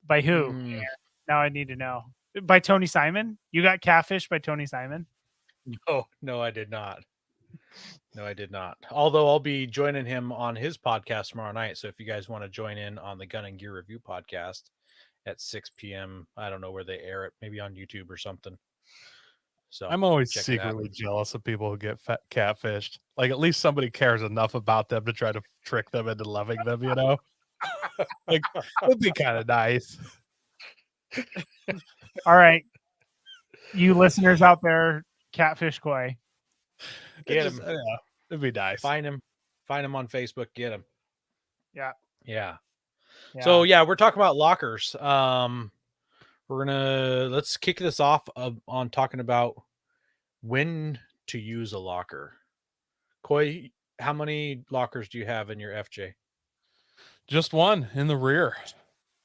By who? Yeah. Now I need to know. By Tony Simon? You got catfished by Tony Simon? No, I did not. No, I did not. Although I'll be joining him on his podcast tomorrow night. So if you guys want to join in on the Gun and Gear Review podcast at 6 p.m., I don't know where they air it, maybe on YouTube or something. So I'm always secretly jealous of people who get catfished. Like, at least somebody cares enough about them to try to trick them into loving them, Like, it'd be kind of nice. All right. You listeners out there, catfish Coy. Get him. Yeah, it'd be nice. Find him on Facebook. Get him. Yeah. So we're talking about lockers. Let's kick this off on talking about when to use a locker. Coy, how many lockers do you have in your FJ? Just one in the rear.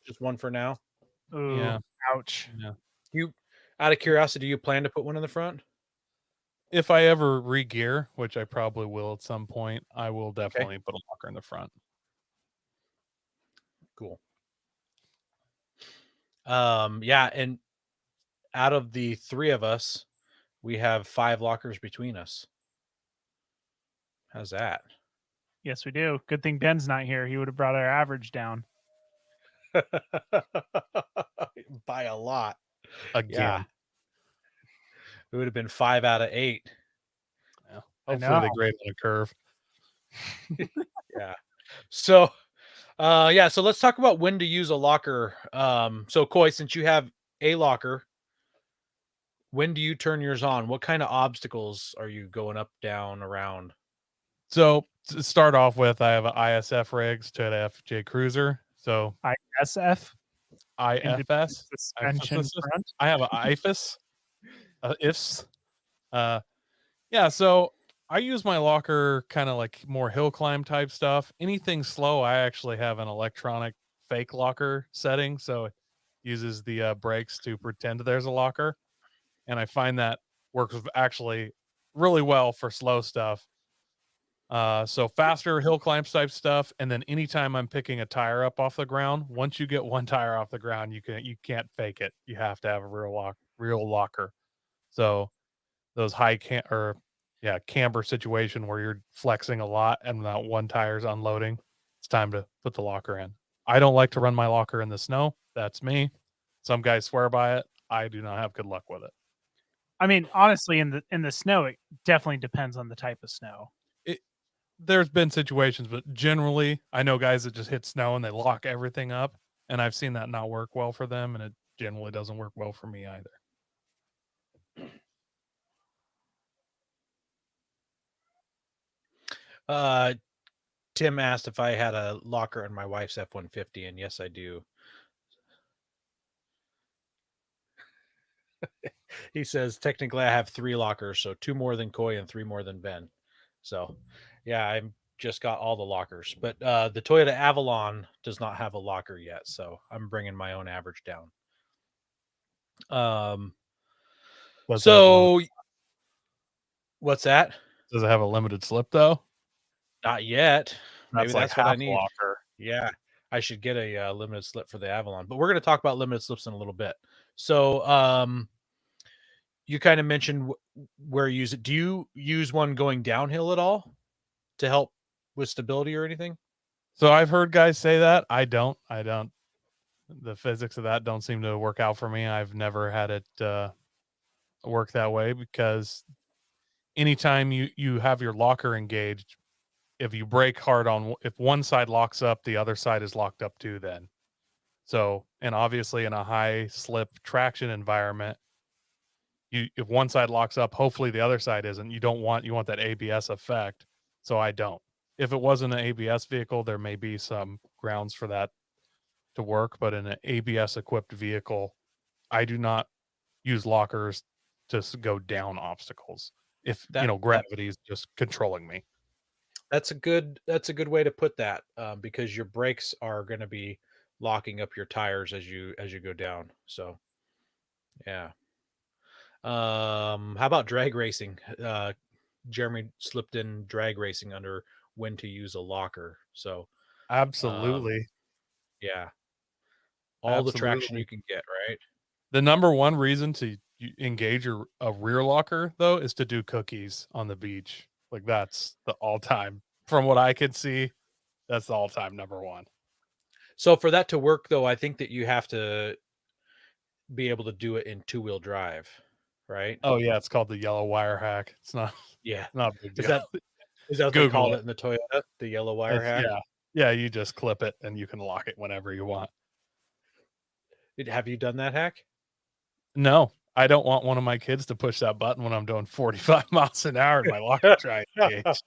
Just one for now. Ooh, ouch. Yeah. You, out of curiosity, do you plan to put one in the front? if I ever re-gear, which I probably will at some point, I will definitely put a locker in the front. Cool. Yeah, and out of the 3 of us, we have 5 lockers between us. How's that? Yes, we do. Good thing Ben's not here. He would have brought our average down. By a lot. Again. Yeah. It would have been 5 out of 8. Yeah. I Hopefully they know. grade on a curve. Yeah. So, yeah, so let's talk about when to use a locker. So Coy, since you have a locker, when do you turn yours on? What kind of obstacles are you going up, down, around? So to start off with, I have an ISF rigs to an FJ Cruiser. So ISF, IFS, suspension front. I have an IFS, ifs. Yeah. So I use my locker kind of like more hill climb type stuff. Anything slow, I actually have an electronic fake locker setting, so it uses the brakes to pretend there's a locker, and I find that works actually really well for slow stuff. So faster hill climb type stuff, and then anytime I'm picking a tire up off the ground, once you get one tire off the ground, you can't fake it. You have to have a real locker. So those camber situation where you're flexing a lot and that one tire's unloading, it's time to put the locker in. I don't like to run my locker in the snow. That's me. Some guys swear by it. I do not have good luck with it. I mean, honestly, in the snow, it definitely depends on the type of snow. There's been situations, but generally I know guys that just hit snow and they lock everything up, and I've seen that not work well for them, and it generally doesn't work well for me either. Tim asked if I had a locker in my wife's F-150, and yes, I do. He says, technically, I have 3 lockers, so 2 more than Coy and 3 more than Ben. So, yeah, I just got all the lockers. But the Toyota Avalon does not have a locker yet, so I'm bringing my own average down. So, what's that? Does it have a limited slip though? Not yet. Maybe that's what I need. Locker. Yeah, I should get a limited slip for the Avalon. But we're going to talk about limited slips in a little bit. So, you kind of mentioned where you use it. Do you use one going downhill at all to help with stability or anything? So I've heard guys say that. I don't. The physics of that don't seem to work out for me. I've never had it work that way, because anytime you have your locker engaged, if you brake hard if one side locks up, the other side is locked up too then. So, and obviously in a high slip traction environment, if one side locks up, hopefully the other side isn't. You want that ABS effect. So I don't. If it wasn't an ABS vehicle, there may be some grounds for that to work, but in an ABS equipped vehicle, I do not use lockers to go down obstacles if gravity is just controlling me. That's a good way to put that, because your brakes are going to be locking up your tires as you go down. So, yeah. How about drag racing? Jeremy slipped in drag racing under when to use a locker. So, absolutely, yeah, all the traction you can get, right? The number one reason to engage a rear locker though is to do cookies on the beach. Like that's the all-time, from what I could see, that's the all-time number one. So for that to work though, I think that you have to be able to do it in 2-wheel drive, right? Oh yeah, it's called the yellow wire hack. It's not a big deal. Is that what they called it in the Toyota, the yellow wire hack? Yeah, you just clip it and you can lock it whenever you want. Have you done that hack? No, I don't want one of my kids to push that button when I'm doing 45 miles an hour in my locker trying to engage.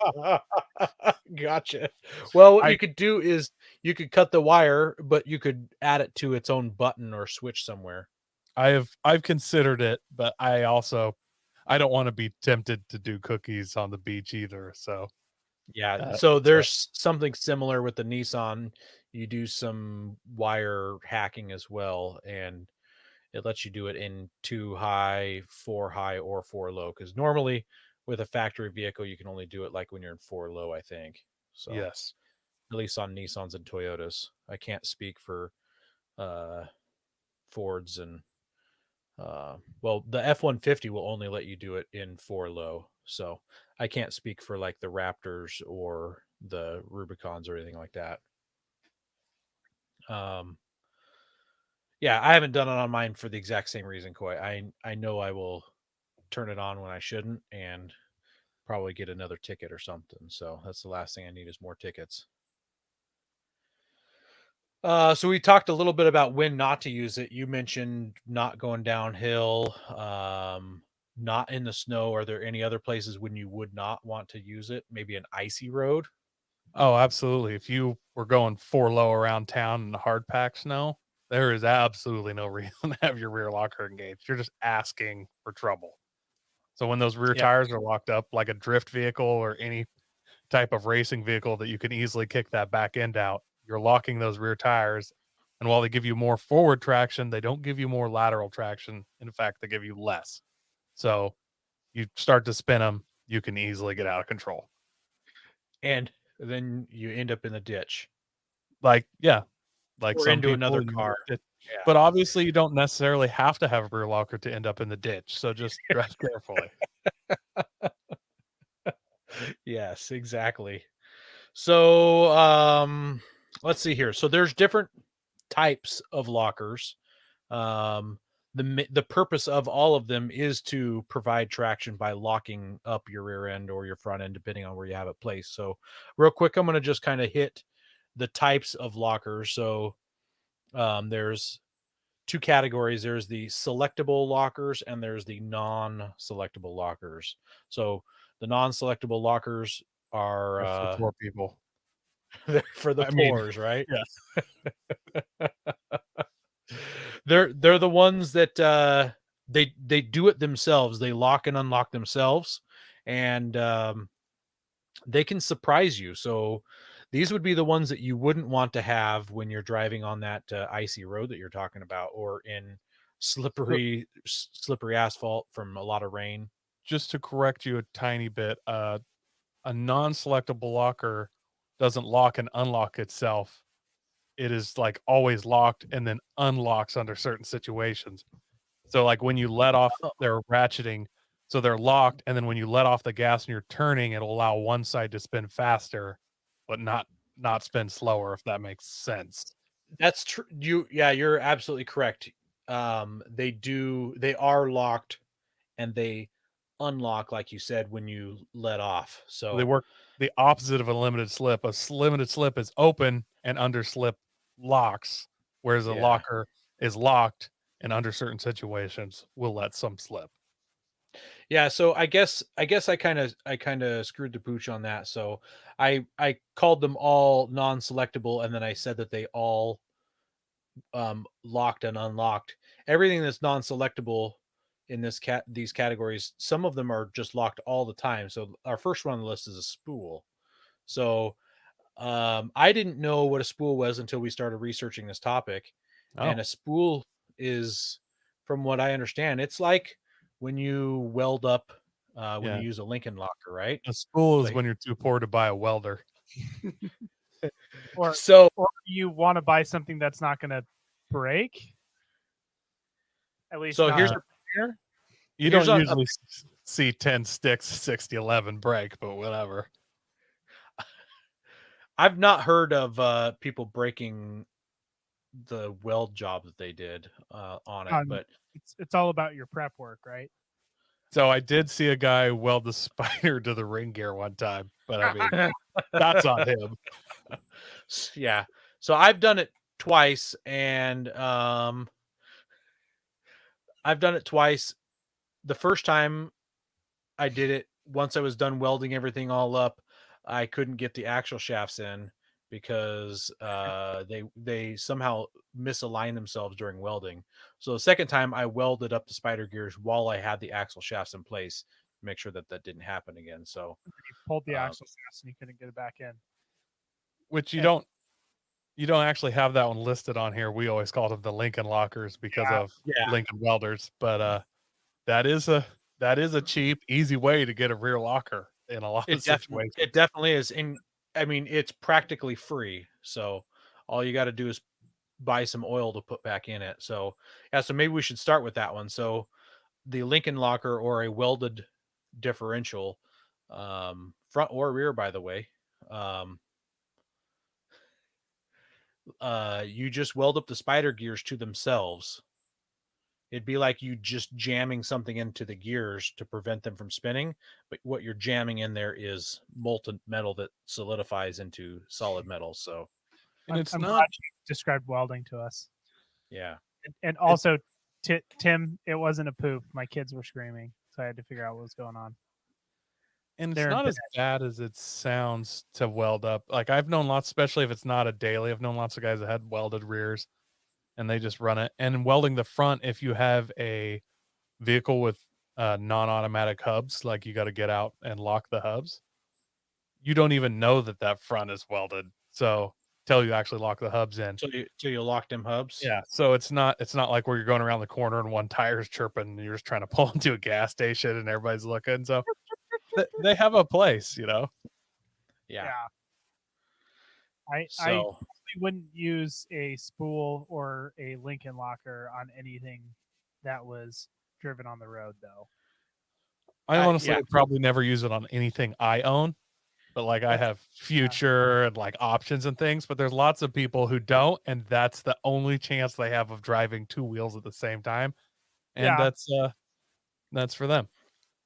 Gotcha. Well, what you could do is you could cut the wire, but you could add it to its own button or switch somewhere. I've considered it, but I don't want to be tempted to do cookies on the beach either. So yeah, so there's something similar with the Nissan. You do some wire hacking as well, and it lets you do it in 2 high, 4 high, or 4 low. Because normally with a factory vehicle, you can only do it like when you're in 4 low, I think. So Yes. at least on Nissans and Toyotas. I can't speak for Fords and well, the F-150 will only let you do it in 4 low. So I can't speak for like the Raptors or the Rubicons or anything like that. Yeah, I haven't done it on mine for the exact same reason, Coy. I know I will turn it on when I shouldn't and probably get another ticket or something. So that's the last thing I need is more tickets. So we talked a little bit about when not to use it. You mentioned not going downhill, not in the snow. Are there any other places when you would not want to use it? Maybe an icy road? Oh, absolutely. If you were going 4 low around town in the hard pack snow, there is absolutely no reason to have your rear locker engaged. You're just asking for trouble. So when those rear Yeah. tires are locked up, like a drift vehicle or any type of racing vehicle that you can easily kick that back end out, you're locking those rear tires. And while they give you more forward traction, they don't give you more lateral traction. In fact, they give you less. So you start to spin them, you can easily get out of control. And then you end up in the ditch. Like, yeah, like Or some into people, another car. Yeah. But obviously, you don't necessarily have to have a rear locker to end up in the ditch. So just drive carefully. Yes, exactly. So let's see here. So there's different types of lockers. The purpose of all of them is to provide traction by locking up your rear end or your front end, depending on where you have it placed. So real quick, I'm going to just kind of hit the types of lockers. So there's 2 categories. There's the selectable lockers and there's the non-selectable lockers. So the non-selectable lockers are For poor people. they're for the poors, right? Yes. They're the ones that they do it themselves. They lock and unlock themselves, and they can surprise you. So these would be the ones that you wouldn't want to have when you're driving on that icy road that you're talking about, or in slippery asphalt from a lot of rain. Just to correct you a tiny bit, a non-selectable locker doesn't lock and unlock itself. It is like always locked and then unlocks under certain situations. So like when you let off, they're ratcheting, so they're locked, and then when you let off the gas and you're turning, it'll allow one side to spin faster, but not spin slower, if that makes sense. That's true. You're absolutely correct. They are locked and they unlock, like you said, when you let off. So They work the opposite of a limited slip. Limited slip is open and under slip locks, whereas a Yeah. locker is locked and under certain situations will let some slip. Yeah, so I guess I kind of screwed the pooch on that. So I called them all non-selectable, and then I said that they all locked and unlocked. Everything that's non-selectable in these categories, some of them are just locked all the time. So our first one on the list is a spool. So I didn't know what a spool was until we started researching this topic. And a spool is, from what I understand, it's like when you weld up when you use a Lincoln locker, right? A spool is Like- when you're too poor to buy a welder. Or So you want to buy something that's not going to break. At least So not here's here. You Here's don't a- usually see 10 sticks 60-11 break, but whatever. I've not heard of people breaking the weld job that they did on it, but It's all about your prep work, right? So I did see a guy weld the spider to the ring gear one time, but I mean, that's on him. yeah. So I've done it twice, and I've done it twice. The first time I did it, once I was done welding everything all up, I couldn't get the axle shafts in because they somehow misaligned themselves during welding. So the second time I welded up the spider gears while I had the axle shafts in place to make sure that didn't happen again. So You pulled the axle shafts and you couldn't get it back in. Which you don't actually have that one listed on here. We always called them the Lincoln Lockers because of Lincoln welders, but that is a that is a cheap, easy way to get a rear locker in a lot of situations. It definitely is. I mean, it's practically free. So all you got to do is buy some oil to put back in it. So yeah, so maybe we should start with that one. So the Lincoln locker, or a welded differential, front or rear, by the way. You just weld up the spider gears to themselves. It'd be like you just jamming something into the gears to prevent them from spinning, but what you're jamming in there is molten metal that solidifies into solid metal. So, and it's I'm not glad you described welding to us. yeah. And also, Tim, it wasn't a poop. My kids were screaming, so I had to figure out what was going on. And it's They're not in as bad as it sounds to weld up. Like I've known lots, especially if it's not a daily, I've known lots of guys that had welded rears and they just run it. And welding the front, if you have a vehicle with non-automatic hubs, like you got to get out and lock the hubs, you don't even know that that front is welded. So till you actually lock the hubs in. So you lock them hubs. Yeah. So it's not like where you're going around the corner and one tire's chirping and you're just trying to pull into a gas station and everybody's looking. So they have a place, you know? Yeah. I So wouldn't use a spool or a Lincoln locker on anything that was driven on the road, though. I honestly yeah. would probably never use it on anything I own, but like I have future and like options and things, but there's lots of people who don't, and that's the only chance they have of driving two wheels at the same time. And that's for them.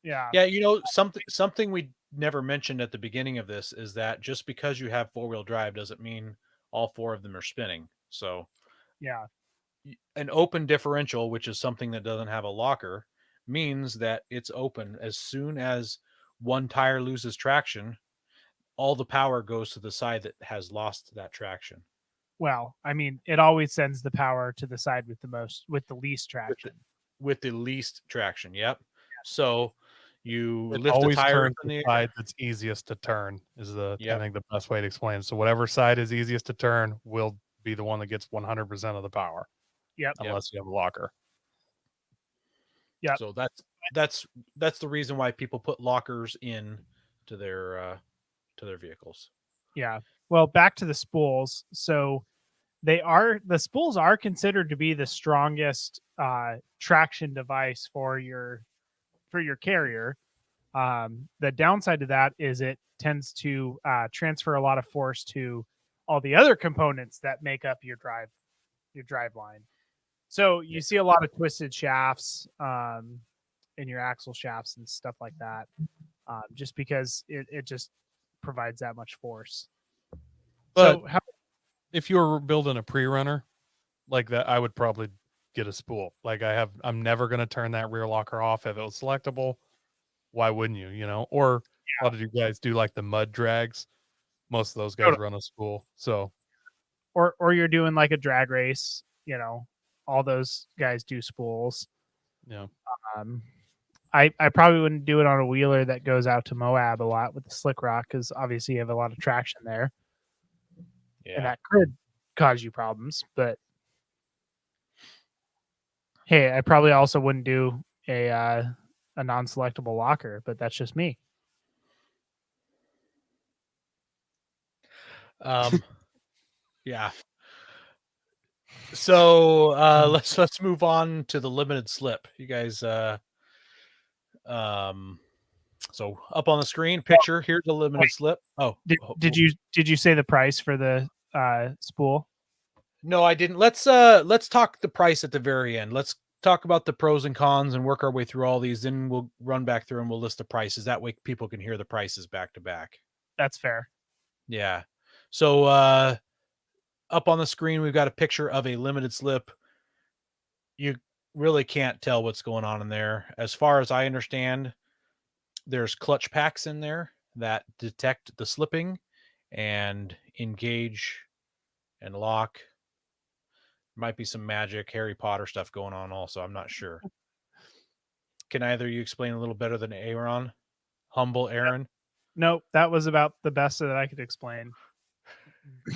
Yeah. Yeah, you know, something we never mentioned at the beginning of this is that just because you have four-wheel drive doesn't mean all four of them are spinning. So Yeah. an open differential, which is something that doesn't have a locker, means that it's open. As soon as one tire loses traction, all the power goes to the side that has lost that traction. Well, I mean, it always sends the power to the side with the least traction. With the least traction. Yep. So you It lift the always tire turns up in the the side air. that's easiest to turn is I Yep. think the best way to explain it. So whatever side is easiest to turn will be the one that gets 100% of the power. Yep. Unless you have a locker. Yep. So that's the reason why people put lockers in to their vehicles. Yeah. Well, back to the spools. So the spools are considered to be the strongest traction device for your carrier. The downside to that is it tends to transfer a lot of force to all the other components that make up your drive line. So you see a lot of twisted shafts in your axle shafts and stuff like that, just because it just provides that much force. But so if you were building a pre-runner like that, I would probably get a spool. Like I'm never going to turn that rear locker off if it was selectable. Why wouldn't you, you know? Or a lot of you guys do like the mud drags. Most of those guys run a spool. So or you're doing like a drag race, you know, all those guys do spools. yeah. I probably wouldn't do it on a wheeler that goes out to Moab a lot with the slick rock, because obviously you have a lot of traction there. Yeah. And that could cause you problems. But hey, I probably also wouldn't do a non-selectable locker, but that's just me. Yeah. So let's move on to the limited slip. You guys so up on the screen picture, here's a limited slip. Oh, did you say the price for the spool? No, I didn't. Let's talk the price at the very end. Let's talk about the pros and cons and work our way through all these. Then we'll run back through and we'll list the prices. That way people can hear the prices back to back. That's fair. Yeah. So up on the screen, we've got a picture of a limited slip. You really can't tell what's going on in there. As far as I understand, there's clutch packs in there that detect the slipping and engage and lock. Might be some magic Harry Potter stuff going on also. I'm not sure. Can either of you explain a little better than Aaron? Humble Aaron? Nope, that was about the best that I could explain.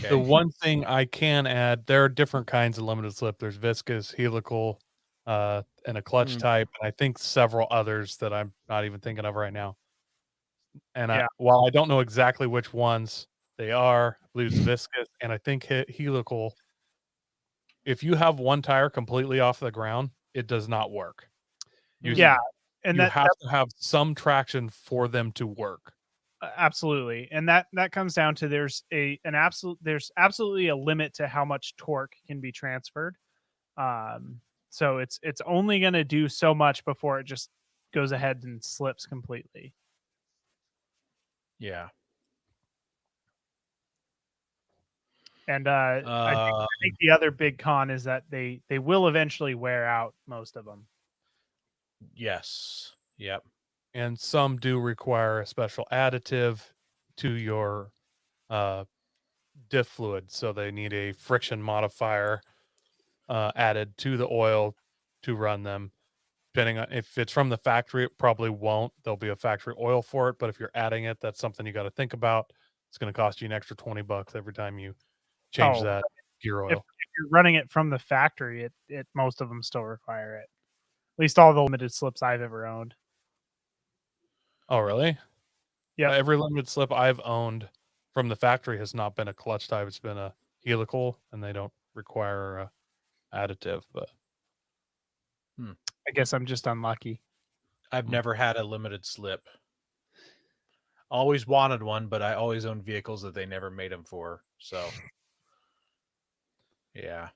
The one thing I can add, there are different kinds of limited slip. There's viscous, helical, and a clutch type, and I think several others that I'm not even thinking of right now. And while I don't know exactly which ones they are, I believe it's viscous, and I think helical. If you have one tire completely off the ground, it does not work. And you have to have some traction for them to work. Absolutely, and that comes down to there's absolutely a limit to how much torque can be transferred. So it's only going to do so much before it just goes ahead and slips completely. Yeah. And I think the other big con is that they will eventually wear out, most of them. Yes. Yep. And some do require a special additive to your diff fluid. So they need a friction modifier added to the oil to run them. Depending on if it's from the factory, it probably won't. There'll be a factory oil for it. But if you're adding it, that's something you got to think about. It's going to cost you an extra $20 every time you change that gear oil. If you're running it from the factory, it most of them still require it. At least all the limited slips I've ever owned. Oh, really? Yeah. Every limited slip I've owned from the factory has not been a clutch type. It's been a helical, and they don't require a additive. But I guess I'm just unlucky. I've never had a limited slip. Always wanted one, but I always owned vehicles that they never made them for. So, yeah.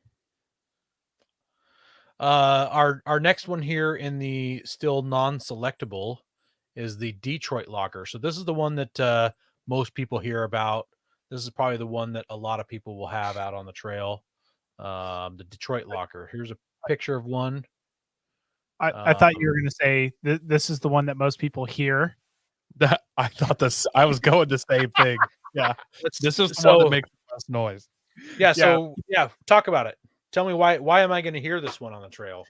Our next one here in the still non-selectable is the Detroit locker. So this is the one that most people hear about. This is probably the one that a lot of people will have out on the trail. The Detroit locker. Here's a picture of one. I thought you were going to say this is the one that most people hear. I thought this. I was going the same thing. Yeah, this is the one that makes the best noise. Yeah. So talk about it. Tell me why am I going to hear this one on the trail?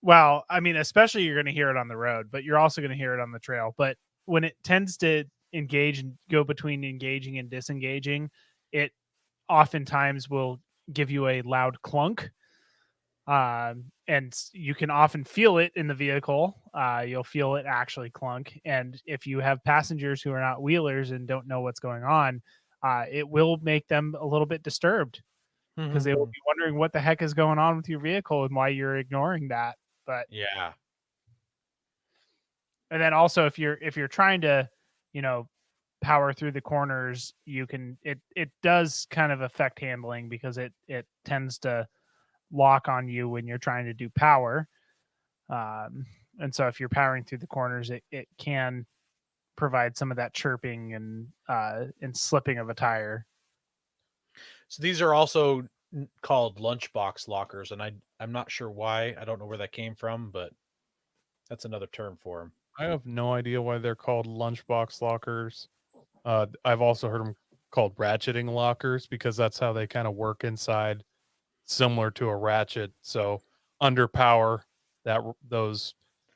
Well, I mean, especially you're going to hear it on the road, but you're also going to hear it on the trail. But when it tends to engage and go between engaging and disengaging, it oftentimes will give you a loud clunk. And you can often feel it in the vehicle. You'll feel it actually clunk. And if you have passengers who are not wheelers and don't know what's going on, it will make them a little bit disturbed because they will be wondering what the heck is going on with your vehicle and why you're ignoring that. But yeah. And then also if you're trying to, power through the corners, it does kind of affect handling because it tends to lock on you when you're trying to do power. And so if you're powering through the corners, it can provide some of that chirping and slipping of a tire. So these are also called Lunchbox Lockers, and I'm not sure why. I don't know where that came from, but that's another term for them. I have no idea why they're called Lunchbox Lockers. I've also heard them called Ratcheting Lockers because that's how they kind of work inside, similar to a ratchet. So under power, those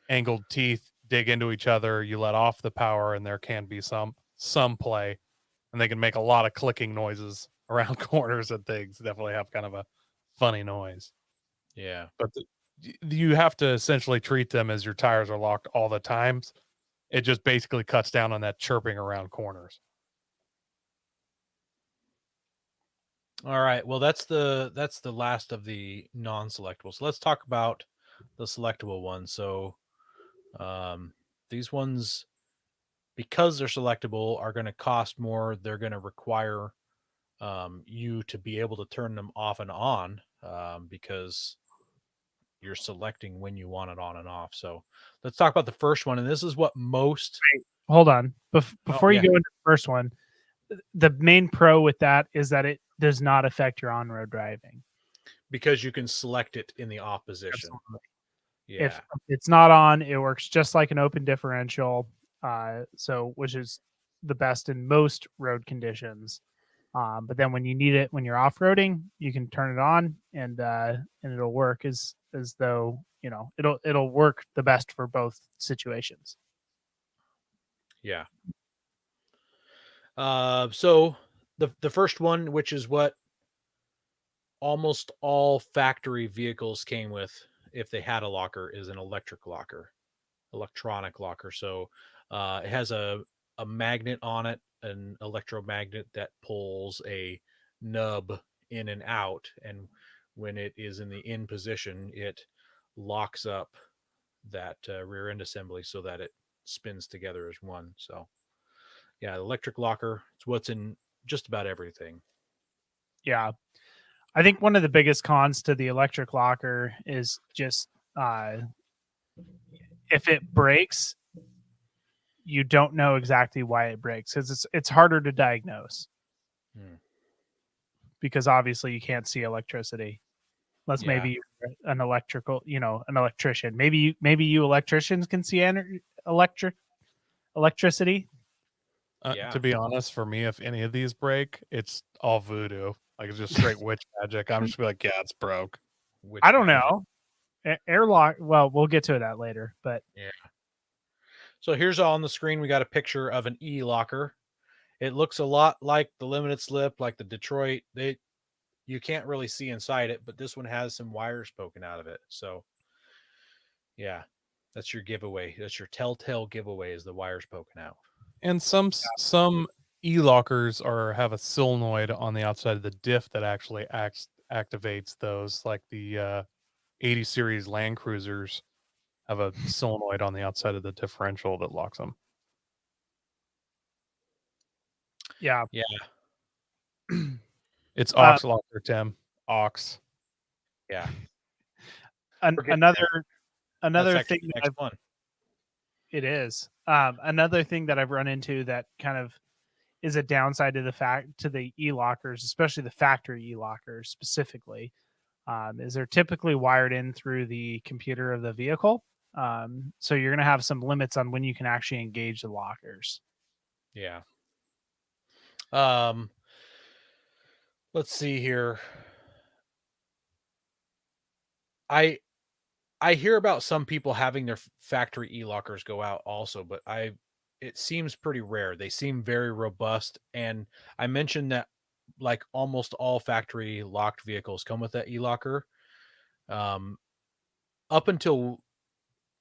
angled teeth dig into each other. You let off the power, and there can be some play, and they can make a lot of clicking noises around corners and things. Definitely have kind of a funny noise. Yeah, but you have to essentially treat them as your tires are locked all the times. It just basically cuts down on that chirping around corners. All right. Well, that's the last of the non-selectable. So let's talk about the selectable ones. So these ones, because they're selectable, are going to cost more. They're going to require you to be able to turn them off and on because you're selecting when you want it on and off. So let's talk about the first one. And this is what most... Wait, hold on. Before you go into the first one, the main pro with that is that it does not affect your on-road driving. Because you can select it in the off position. Absolutely. Yeah. If it's not on, it works just like an open differential, which is the best in most road conditions. But then when you need it, when you're off-roading, you can turn it on and it'll work as though, it'll work the best for both situations. Yeah. So the first one, which is what almost all factory vehicles came with, if they had a locker, is an electronic locker. So it has a magnet on it, an electromagnet that pulls a nub in and out. And when it is in the in position, it locks up that rear end assembly so that it spins together as one. So yeah, electric locker, it's what's in just about everything. Yeah. I think one of the biggest cons to the electric locker is just if it breaks, you don't know exactly why it breaks, because it's harder to diagnose because obviously you can't see electricity unless maybe you're an electrician. Maybe you electricians can see electricity. To be honest, for me, if any of these break, it's all voodoo. Like it's just straight witch magic. I'm just be like, yeah, it's broke. I don't know. Airlock. Well, we'll get to that later, but yeah. So here's on the screen, we got a picture of an e-locker. It looks a lot like the limited slip, like the Detroit. You can't really see inside it, but this one has some wires poking out of it. So yeah, that's your giveaway. That's your telltale giveaway, is the wires poking out. And some e-lockers have a solenoid on the outside of the diff that actually activates those, like the 80 series Land Cruisers have a solenoid on the outside of the differential that locks them. Yeah. It's aux locker, Tim. Aux. Yeah. Another thing that it is. Another thing that I've run into that kind of is a downside to the e-lockers, especially the factory e-lockers specifically, is they're typically wired in through the computer of the vehicle. So you're going to have some limits on when you can actually engage the lockers. Yeah. Let's see here. I hear about some people having their factory e-lockers go out also, but it seems pretty rare. They seem very robust. And I mentioned that like almost all factory locked vehicles come with that e-locker. Up until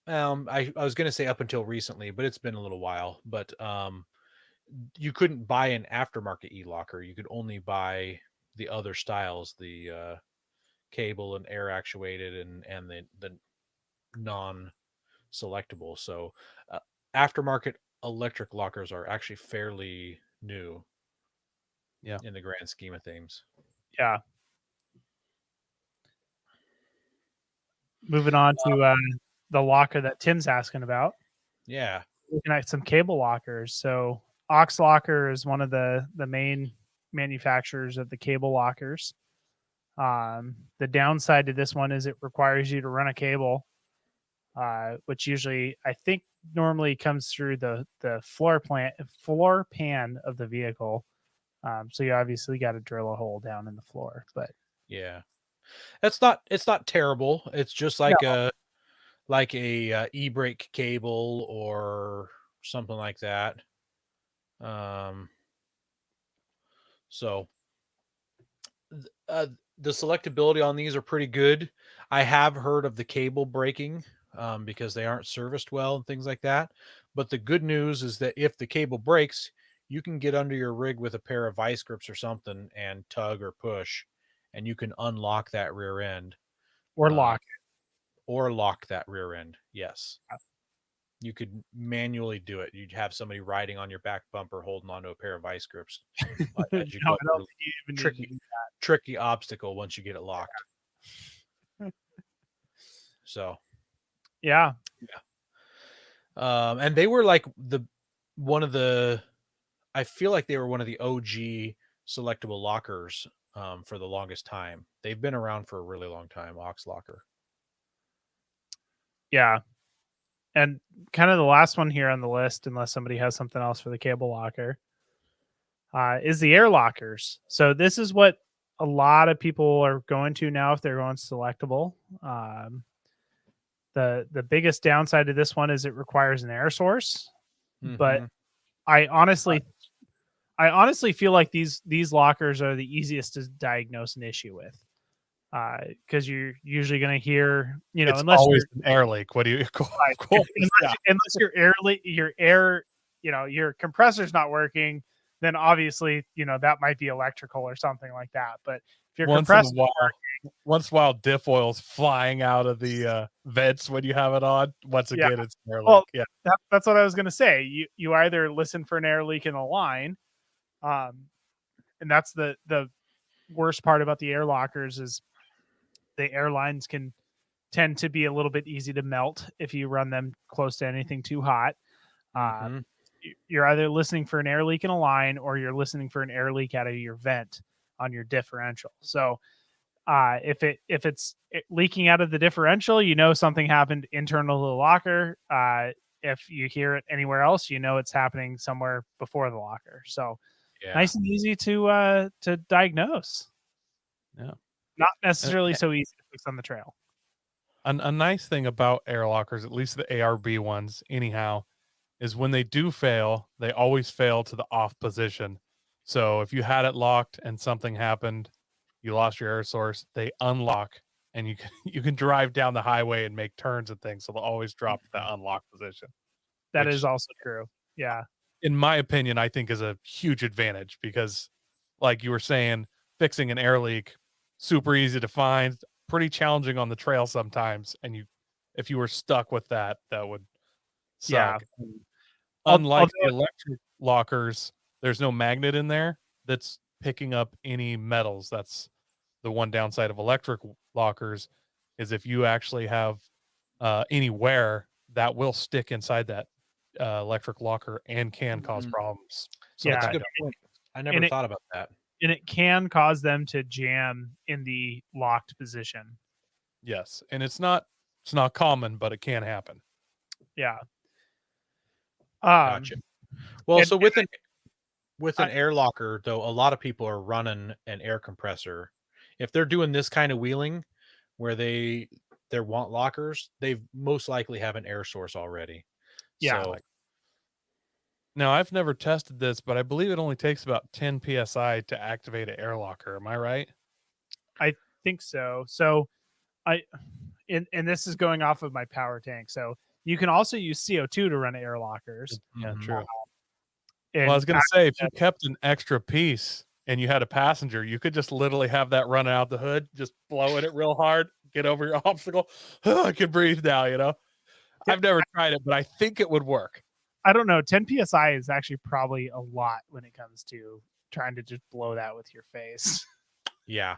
I was going to say up until recently, but it's been a little while. But you couldn't buy an aftermarket e-locker. You could only buy the other styles, the cable and air actuated and the non-selectable. So aftermarket electric lockers are actually fairly new. Yeah. In the grand scheme of things. Yeah. Moving on to the locker that Tim's asking about. Yeah. Looking at some cable lockers. So aux locker is one of the main manufacturers of the cable lockers. The downside to this one is it requires you to run a cable, which usually I think normally comes through the floor pan of the vehicle. So you obviously got to drill a hole down in the floor, but yeah, it's not terrible. It's just like a e-brake cable or something like that. So the selectability on these are pretty good. I have heard of the cable breaking because they aren't serviced well and things like that. But the good news is that if the cable breaks, you can get under your rig with a pair of vice grips or something and tug or push, and you can unlock that rear end. Or lock it. Or lock that rear end, yes. You could manually do it. You'd have somebody riding on your back bumper holding onto a pair of vice grips. As you go tricky obstacle once you get it locked. So, yeah. And they were like I feel like they were one of the OG selectable lockers for the longest time. They've been around for a really long time, aux locker. Yeah. And kind of the last one here on the list, unless somebody has something else for the cable locker, is the air lockers. So this is what a lot of people are going to now if they're going selectable. The biggest downside to this one is it requires an air source. Mm-hmm. But I honestly feel like these lockers are the easiest to diagnose an issue with. because you're usually going to hear, It's unless always you're an air leak. What do you? Of right, course, yeah. unless your air, your compressor's not working, then obviously, that might be electrical or something like that. But if your Once in a compressor, while, diff oil's flying out of the vents when you have it on. Once Yeah. again, it's an air leak. well, Yeah, that's what I was going to say. You either listen for an air leak in the line, and that's the worst part about the air lockers is the air lines can tend to be a little bit easy to melt if you run them close to anything too hot. Mhm. You're either listening for an air leak in a line or you're listening for an air leak out of your vent on your differential. So if it's leaking out of the differential, something happened internal to the locker. If you hear it anywhere else, it's happening somewhere before the locker. So Yeah. nice and easy to diagnose. Yeah. Not necessarily so easy to fix on the trail. A nice thing about air lockers, at least the ARB ones, anyhow, is when they do fail, they always fail to the off position. So if you had it locked and something happened, you lost your air source, they unlock and you can drive down the highway and make turns and things. So they'll always drop to that unlock position. That which, is also true. Yeah. in my opinion, I think is a huge advantage because, like you were saying, fixing an air leak, super easy to find, pretty challenging on the trail sometimes. And if you were stuck with that, that would suck. Yeah. Unlike the electric lockers, there's no magnet in there that's picking up any metals. That's the one downside of electric lockers, is if you actually have any wear, that will stick inside that electric locker and can cause problems. So Yeah. that's a good point. I never thought about that. And it can cause them to jam in the locked position. Yes, and it's not common, but it can happen. Yeah. Gotcha. Well, and- so with an air locker, though, a lot of people are running an air compressor. If they're doing this kind of wheeling where they want lockers, they most likely have an air source already. Yeah. So, now, I've never tested this, but I believe it only takes about 10 psi to activate an air locker. Am I right? I think so. So and this is going off of my power tank. So you can also use CO2 to run air lockers. Yeah, true. And Well, I was going to say, if you kept an extra piece and you had a passenger, you could just literally have that running out the hood, just blowing it real hard, get over your obstacle. I can breathe now, I've never tried it, but I think it would work. I don't know. 10 psi is actually probably a lot when it comes to trying to just blow that with your face. yeah,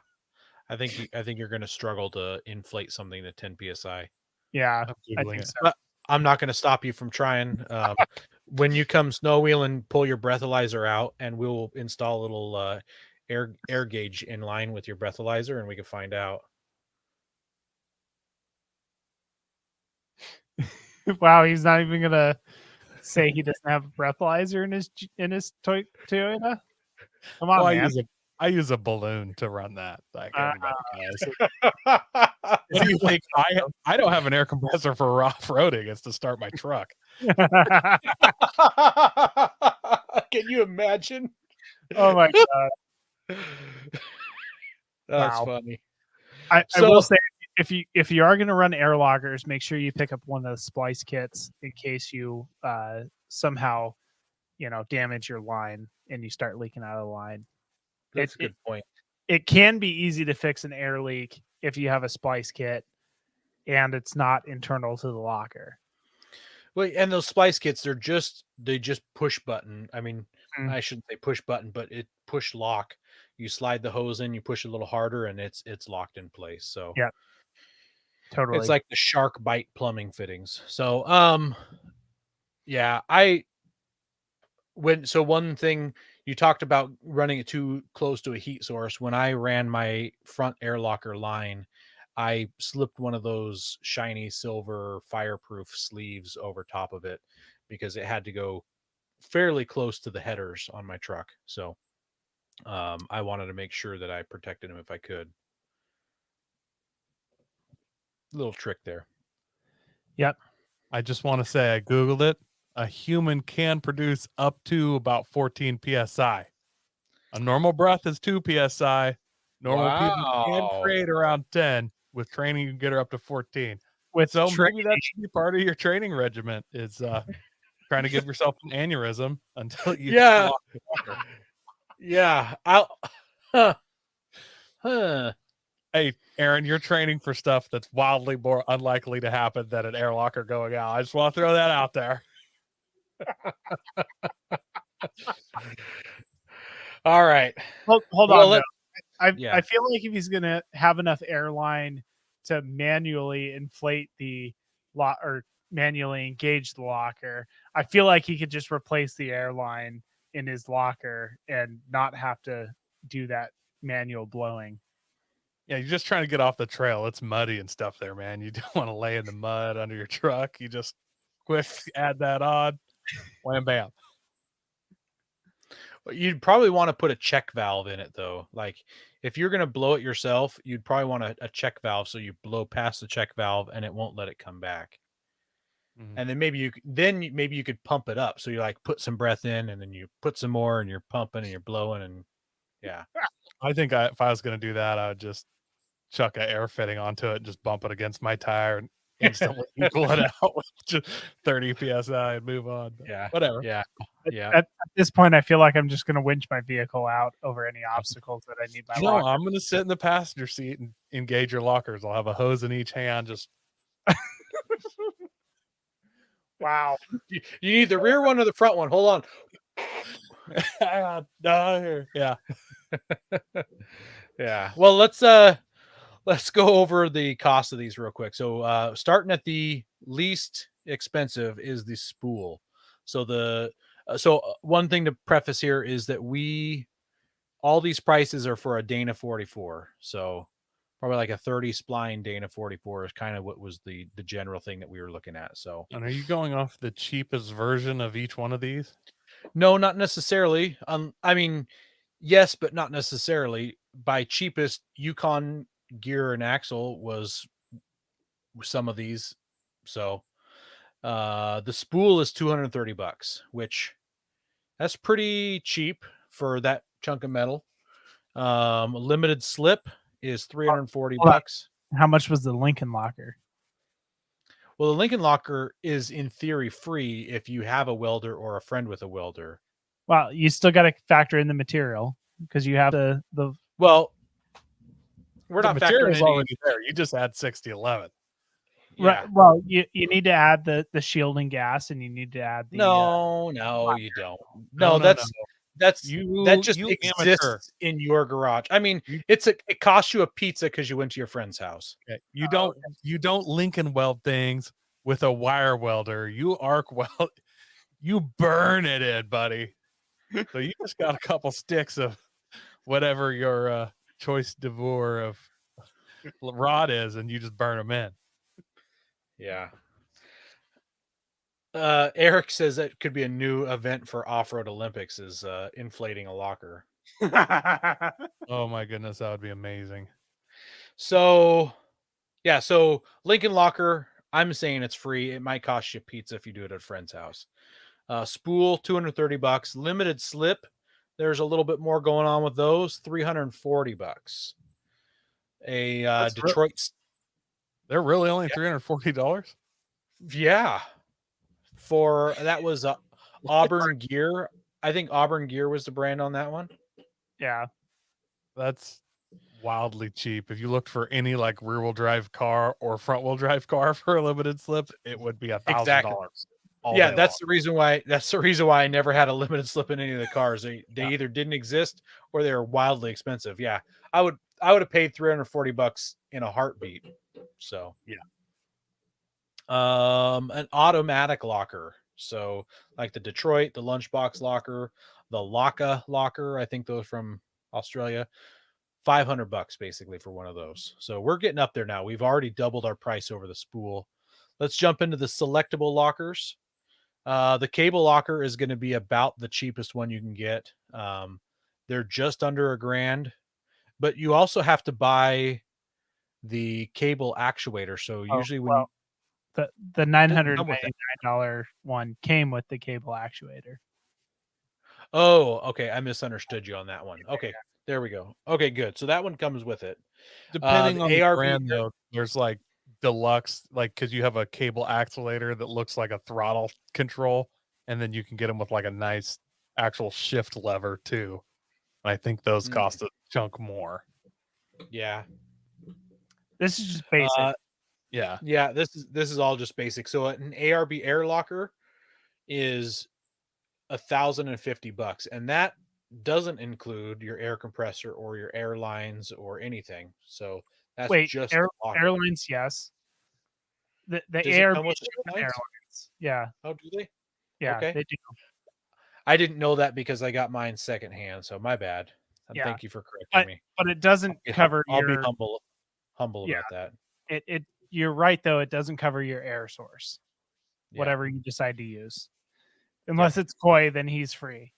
I think you're going to struggle to inflate something to 10 psi. Yeah, I think so. But I'm not going to stop you from trying. When you come snow wheeling, pull your breathalyzer out, and we'll install a little air gauge in line with your breathalyzer, and we can find out. Wow, he's not even gonna say he doesn't have a breathalyzer in his Toyota. Come on, man. I use a balloon to run that. Like everybody knows. What do you think? I don't have an air compressor for off-roading. It's to start my truck. Can you imagine? Oh my god, that's wow. funny. I will say, if you are going to run air lockers, make sure you pick up one of the splice kits in case you somehow damage your line and you start leaking out of the line. That's a good point. It can be easy to fix an air leak if you have a splice kit and it's not internal to the locker. Well, and those splice kits, they just push button. I mean, I shouldn't say push button, but it push lock. You slide the hose in, you push a little harder, and it's locked in place. So yeah, totally. It's like the shark bite plumbing fittings. So yeah, one thing you talked about running it too close to a heat source. When I ran my front air locker line, I slipped one of those shiny silver fireproof sleeves over top of it because it had to go fairly close to the headers on my truck. So I wanted to make sure that I protected them if I could. Little trick there. Yep. I just want to say I Googled it. A human can produce up to about 14 psi. A normal breath is 2 psi. Normal people can Wow. create around 10. With training, you can get her up to 14. So training. maybe that should be part of your training regiment is trying to give yourself an aneurysm until you Yeah. lock the locker. Yeah. Huh. Hey, Aaron, you're training for stuff that's wildly more unlikely to happen than an air locker going out. I just want to throw that out there. All right. Hold Well, on. yeah. I feel like if he's gonna have enough airline to manually inflate the lock or manually engage the locker, I feel like he could just replace the airline in his locker and not have to do that manual blowing. Yeah, you're just trying to get off the trail. It's muddy and stuff there, man. You don't want to lay in the mud under your truck. You just quick add that on. Wham bam. You'd probably want to put a check valve in it, though. Like, if you're going to blow it yourself, you'd probably want a check valve so you blow past the check valve and it won't let it come back. Mhm. And then maybe you could pump it up. So you like put some breath in and then you put some more and you're pumping and you're blowing and yeah. I think if I was going to do that, I would just chuck an air fitting onto it and just bump it against my tire and instantly equal it out with just 30 psi and move on. But Yeah. whatever. Yeah. Yeah. At this point, I feel like I'm just going to winch my vehicle out over any obstacles that I need my No, locker. I'm going to sit in the passenger seat and engage your lockers. I'll have a hose in each hand. Just Wow. You need the rear one or the front one. Hold on. yeah. Yeah. Well, let's go over the cost of these real quick. So starting at the least expensive is the spool. So one thing to preface here is that all these prices are for a Dana 44. So probably like a 30 spline Dana 44 is kind of what was the general thing that we were looking at. So And are you going off the cheapest version of each one of these? no, not necessarily. I mean, yes, but not necessarily. By cheapest, Yukon gear and axle was some of these. So the spool is $230, which that's pretty cheap for that chunk of metal. Limited slip is $340. How much was the Lincoln locker? Well, the Lincoln locker is in theory free if you have a welder or a friend with a welder. Well, you still got to factor in the material because you have the Well, we're The not material's factoring any. already there. You just add 6011. Yeah. right. Well, you need to add the shielding gas and you need to add the No, you don't. No, that just you exists amateur. in your garage. I mean, it costs you a pizza because you went to your friend's house. Okay. You don't Lincoln weld things with a wire welder. You arc weld. You burn it in, buddy. So you just got a couple sticks of whatever your choice d'oeuvre of rod is, and you just burn them in. Yeah. Eric says that could be a new event for off-road Olympics is inflating a locker. Oh my goodness, that would be amazing. So yeah, so Lincoln locker, I'm saying it's free. It might cost you pizza if you do it at a friend's house. Spool, $230. Limited slip, there's a little bit more going on with those, $340. A Detroit. They're really only $340. Yeah. For that was Auburn Gear. I think Auburn Gear was the brand on that one. yeah. That's wildly cheap. If you looked for any like rear wheel drive car or front wheel drive car for a limited slip, it would be $1,000. Yeah, that's the reason why. That's the reason why I never had a limited slip in any of the cars. They either didn't exist or they were wildly expensive. Yeah, I would have paid $340 in a heartbeat. So yeah. An automatic locker. So like the Detroit, the Lunchbox Locker, the Laka Locker. I think those from Australia. $500 basically for one of those. So we're getting up there now. We've already doubled our price over the spool. Let's jump into the selectable lockers. The cable locker is going to be about the cheapest one you can get. They're just under $1,000, but you also have to buy the cable actuator. So usually the $999 one came with the cable actuator. Oh, okay. I misunderstood you on that one. Okay. There we go. Okay, good. So that one comes with it. Depending on the ARB brand, though, there's like deluxe, like because you have a cable actuator that looks like a throttle control, and then you can get them with like a nice actual shift lever too. And I think those cost a chunk more. Yeah. This is just basic. Yeah. Yeah, this is all just basic. So an ARB air locker is $1,050, and that doesn't include your air compressor or your airlines or anything. So that's Wait, just the locker. airlines, yes. The Does it ARB come with airlines? airlines. Yeah. Oh, do they? Yeah, Okay. they do. I didn't know that because I got mine secondhand, so my bad. And Yeah. thank you for correcting me. But it doesn't cover I'll be your humble Yeah. about that. it you're right though, it doesn't cover your air source. Yeah. Whatever you decide to use. Unless it's Koi, then he's free.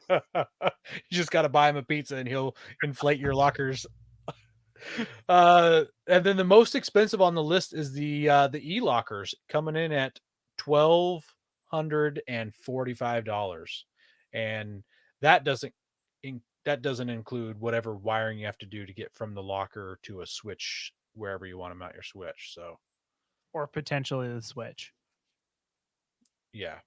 You just got to buy him a pizza and he'll inflate your lockers. And then the most expensive on the list is the e-lockers, coming in at $1,245, and that doesn't include whatever wiring you have to do to get from the locker to a switch wherever you want to mount your switch. So, Or potentially the switch. yeah.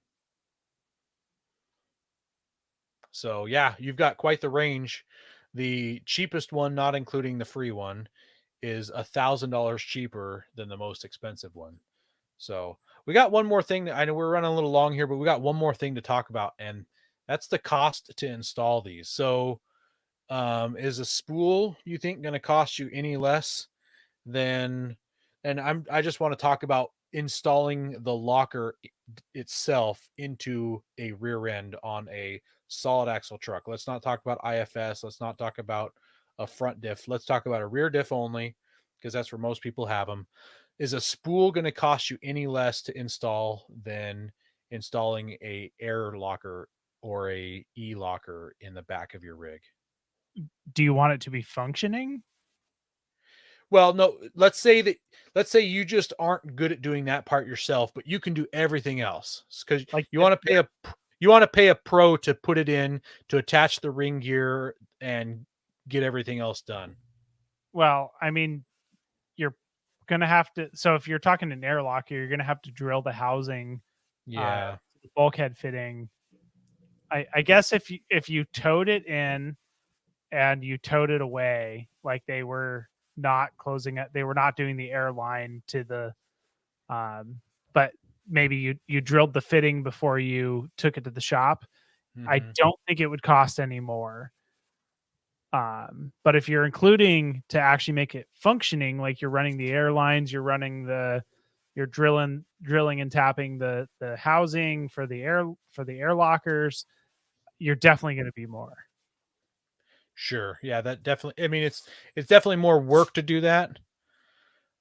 So yeah, you've got quite the range. The cheapest one, not including the free one, is $1,000 cheaper than the most expensive one. So we got one more thing. I know we're running a little long here, but we got one more thing to talk about, and that's the cost to install these. So is a spool, you think, going to cost you any less than? And I just want to talk about installing the locker itself into a rear end on a solid axle truck. Let's not talk about IFS. Let's not talk about a front diff. Let's talk about a rear diff only, because that's where most people have them. Is a spool going to cost you any less to install than installing a air locker or a e-locker in the back of your rig? Do you want it to be functioning? Well, no, let's say you just aren't good at doing that part yourself, but you can do everything else. Because Like you want to pay a pro to put it in, to attach the ring gear and get everything else done. Well, I mean, you're gonna have to. So if you're talking an air locker, you're gonna have to drill the housing, Yeah. bulkhead fitting. I guess if you towed it in and you towed it away, like they were not closing it, they were not doing the airline to the, but maybe you drilled the fitting before you took it to the shop. I don't think it would cost any more. But if you're including to actually make it functioning, like you're running the airlines, you're drilling and tapping the housing for the air lockers, you're definitely going to be more. Sure. Yeah, that definitely, I mean, it's definitely more work to do that.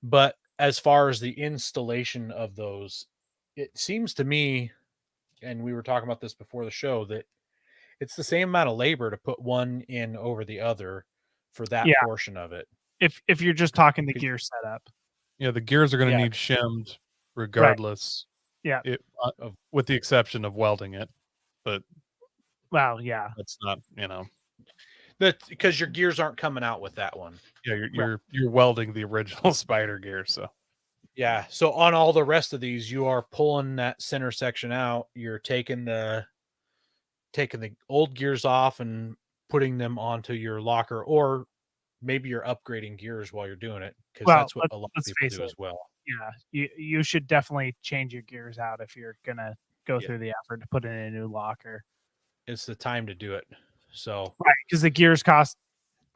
But as far as the installation of those, it seems to me, and we were talking about this before the show, that it's the same amount of labor to put one in over the other for that portion of it. If you're just talking the gear setup. Yeah, the gears are going to need shimmed regardless. Right. Yeah. With the exception of welding it. But well, yeah. That's not, That's because your gears aren't coming out with that one. Yeah, you're welding the original Spider gear, so. Yeah, so on all the rest of these, you are pulling that center section out. You're taking the old gears off and putting them onto your locker, or maybe you're upgrading gears while you're doing it, because that's what a lot of people do as well. Yeah, you should definitely change your gears out if you're gonna go through the effort to put in a new locker. It's the time to do it. So right, because the gears cost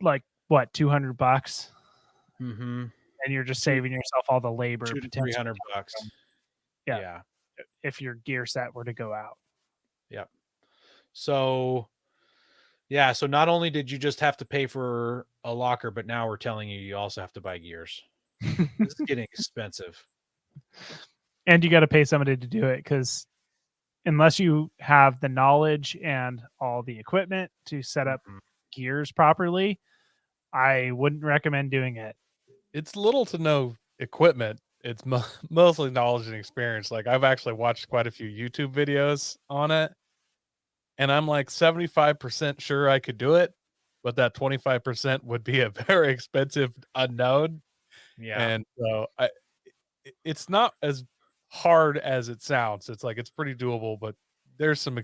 like what, $200, and you're just saving yourself all the labor. $200 to $300. Yeah, if your gear set were to go out. Yep. So yeah, so not only did you just have to pay for a locker, but now we're telling you also have to buy gears. This is getting expensive. And you got to pay somebody to do it, because unless you have the knowledge and all the equipment to set up gears properly, I wouldn't recommend doing it. It's little to no equipment. It's mostly knowledge and experience. Like, I've actually watched quite a few YouTube videos on it, and I'm like 75% sure I could do it. but that 25% would be a very expensive unknown. Yeah. And so it's not as hard as it sounds. It's like it's pretty doable, but there's an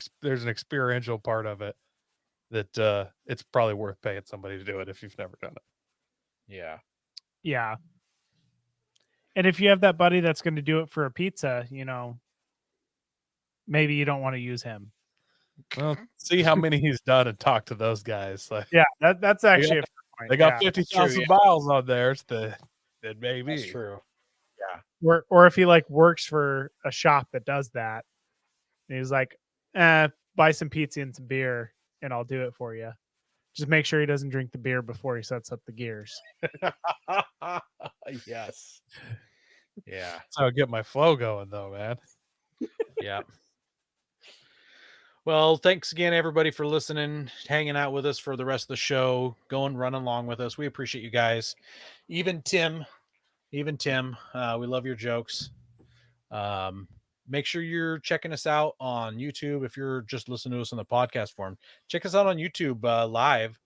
experiential part of it that it's probably worth paying somebody to do it if you've never done it. Yeah. Yeah. And if you have that buddy that's going to do it for a pizza, maybe you don't want to use him. Well, see how many he's done and talk to those guys. Like, Yeah, that's actually a fair point. they got Yeah. 50,000 miles on theirs. That maybe That's true. Or if he works for a shop that does that, and he's like, buy some pizza and some beer, and I'll do it for you. Just make sure he doesn't drink the beer before he sets up the gears. Yes. Yeah. That's how I get my flow going, though, man. Yeah. Well, thanks again, everybody, for listening, hanging out with us for the rest of the show, running along with us. We appreciate you guys. Even Tim, we love your jokes. Make sure you're checking us out on YouTube. If you're just listening to us on the podcast form, check us out on YouTube live.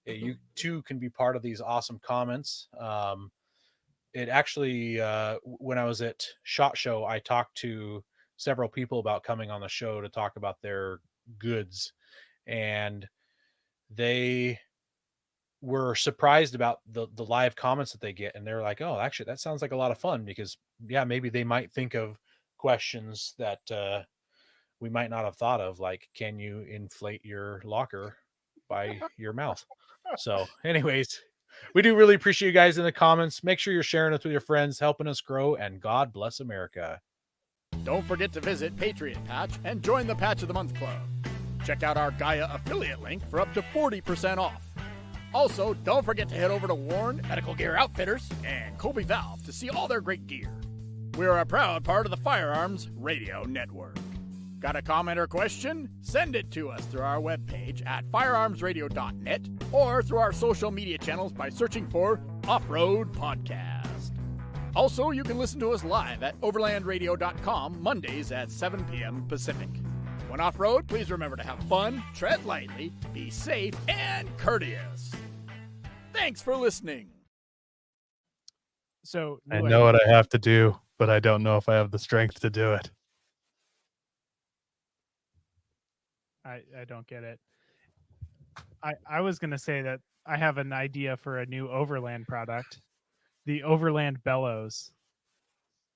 You too can be part of these awesome comments. It actually, when I was at SHOT Show, I talked to several people about coming on the show to talk about their goods, and they were surprised about the live comments that they get, and they're like, oh, actually that sounds like a lot of fun, because maybe they might think of questions that we might not have thought of, like, can you inflate your locker by your mouth? So anyways, we do really appreciate you guys in the comments. Make sure you're sharing us with your friends, helping us grow, and God bless America. Don't forget to visit Patriot Patch and join the Patch of the Month Club. Check out our Gaia affiliate link for up to 40% off. Also, don't forget to head over to Warren Medical Gear Outfitters and Colby Valve to see all their great gear. We're a proud part of the Firearms Radio Network. Got a comment or question? Send it to us through our webpage at firearmsradio.net or through our social media channels by searching for Off-Road Podcast. Also, you can listen to us live at overlandradio.com Mondays at 7 p.m. Pacific. When off-road, please remember to have fun, tread lightly, be safe, and courteous. Thanks for listening. So I know what I have to do, but I don't know if I have the strength to do it. I don't get it. I was going to say that I have an idea for a new Overland product, the Overland Bellows.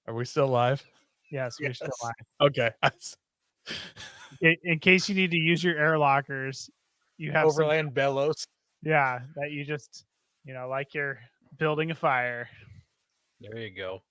Are we still live? Yes, we're still live. Okay. In case you need to use your air lockers, you have Overland Bellows. Yeah, that you just, like you're building a fire. There you go.